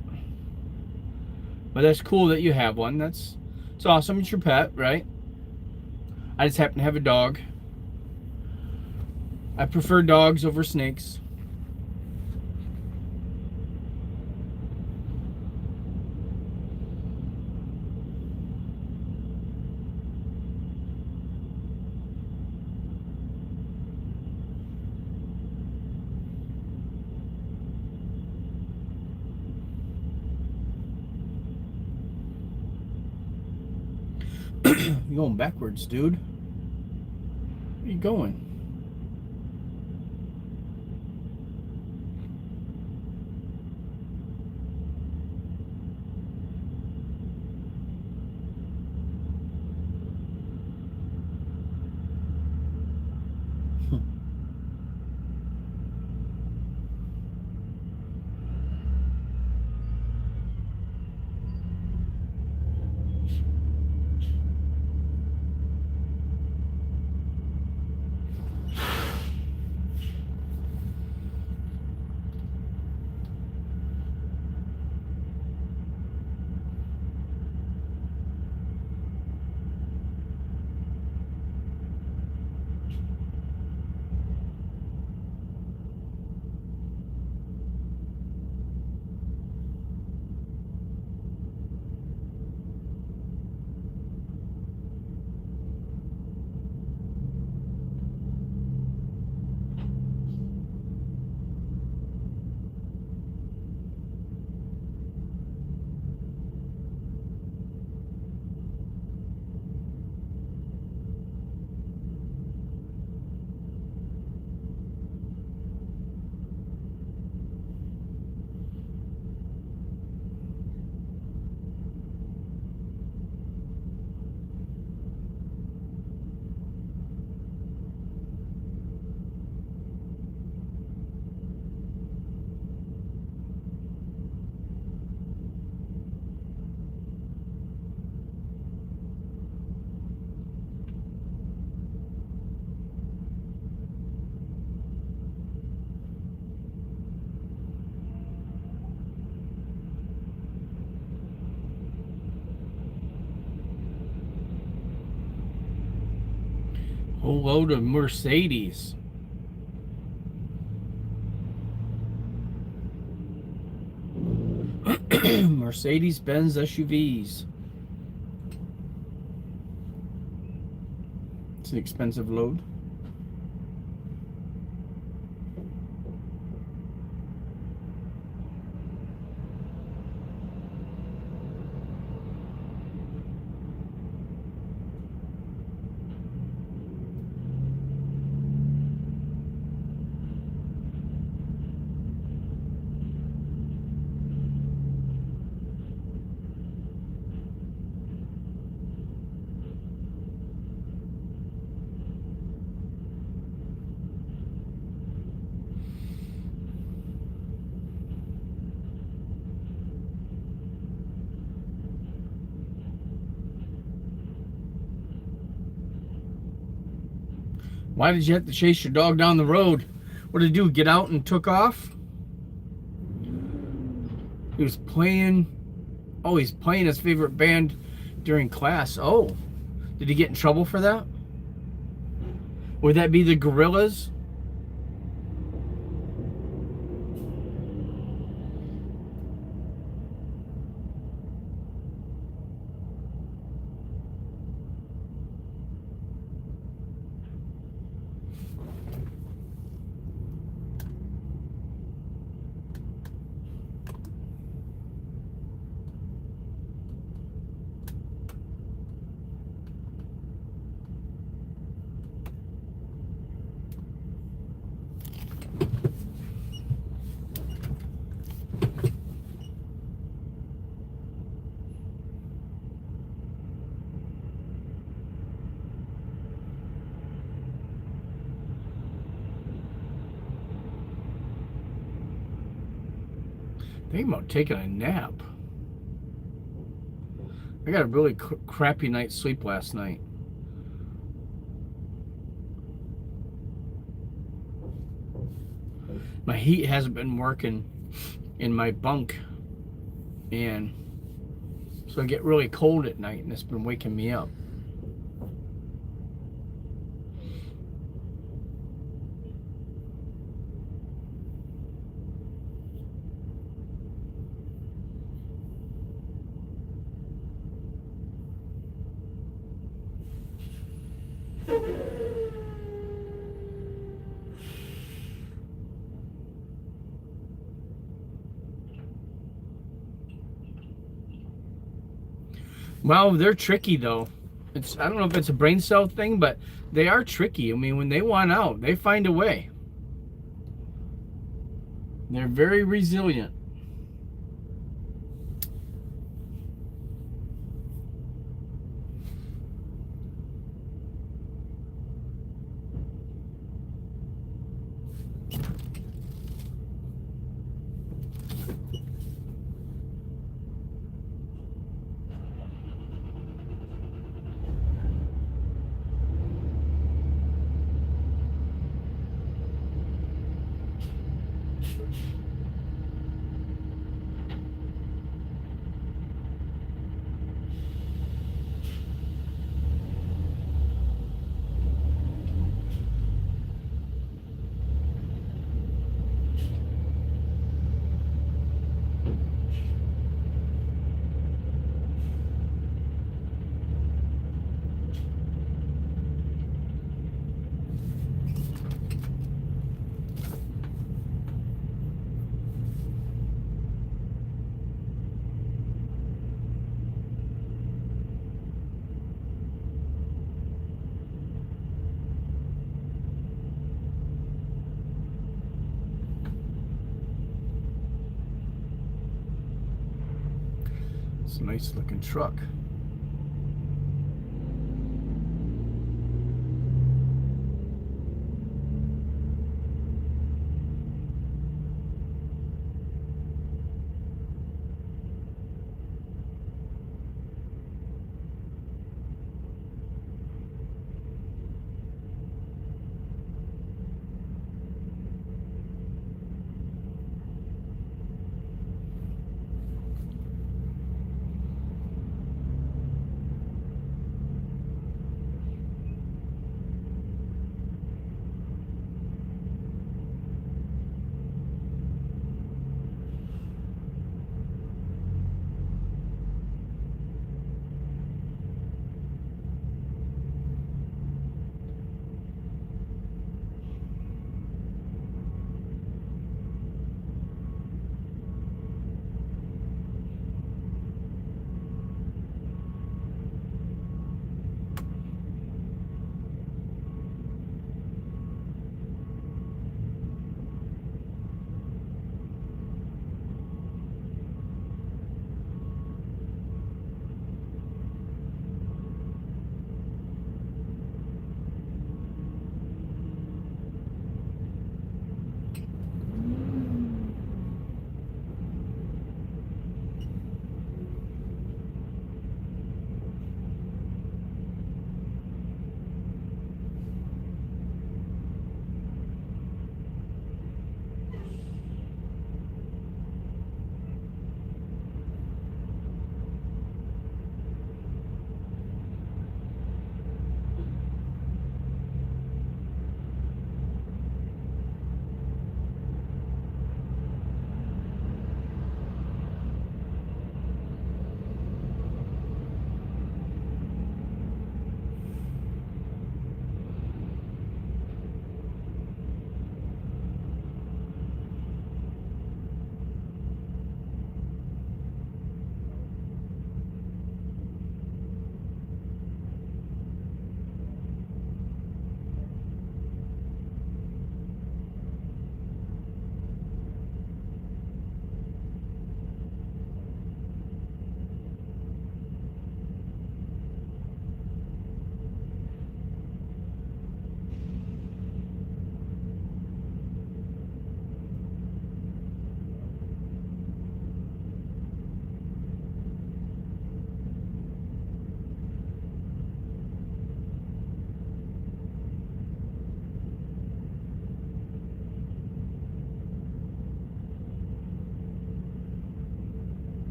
But that's cool that you have one. It's awesome. It's your pet, right? I just happen to have a dog. I prefer dogs over snakes. You're going backwards, dude. Where are you going? Whole load of Mercedes. Mercedes-Benz SUVs. It's an expensive load. Why did you have to chase your dog down the road? What did he do? Get out and took off? He was playing. Oh, he's playing his favorite band during class. Oh, did he get in trouble for that? Would that be the Gorillaz? Thinking about taking a nap. I got a really crappy night's sleep last night. My heat hasn't been working in my bunk, and so I get really cold at night, and it's been waking me up. Well, they're tricky though. It's, I don't know if it's a brain cell thing, but they are tricky. I mean, when they want out, they find a way. They're very resilient. It's a nice looking truck.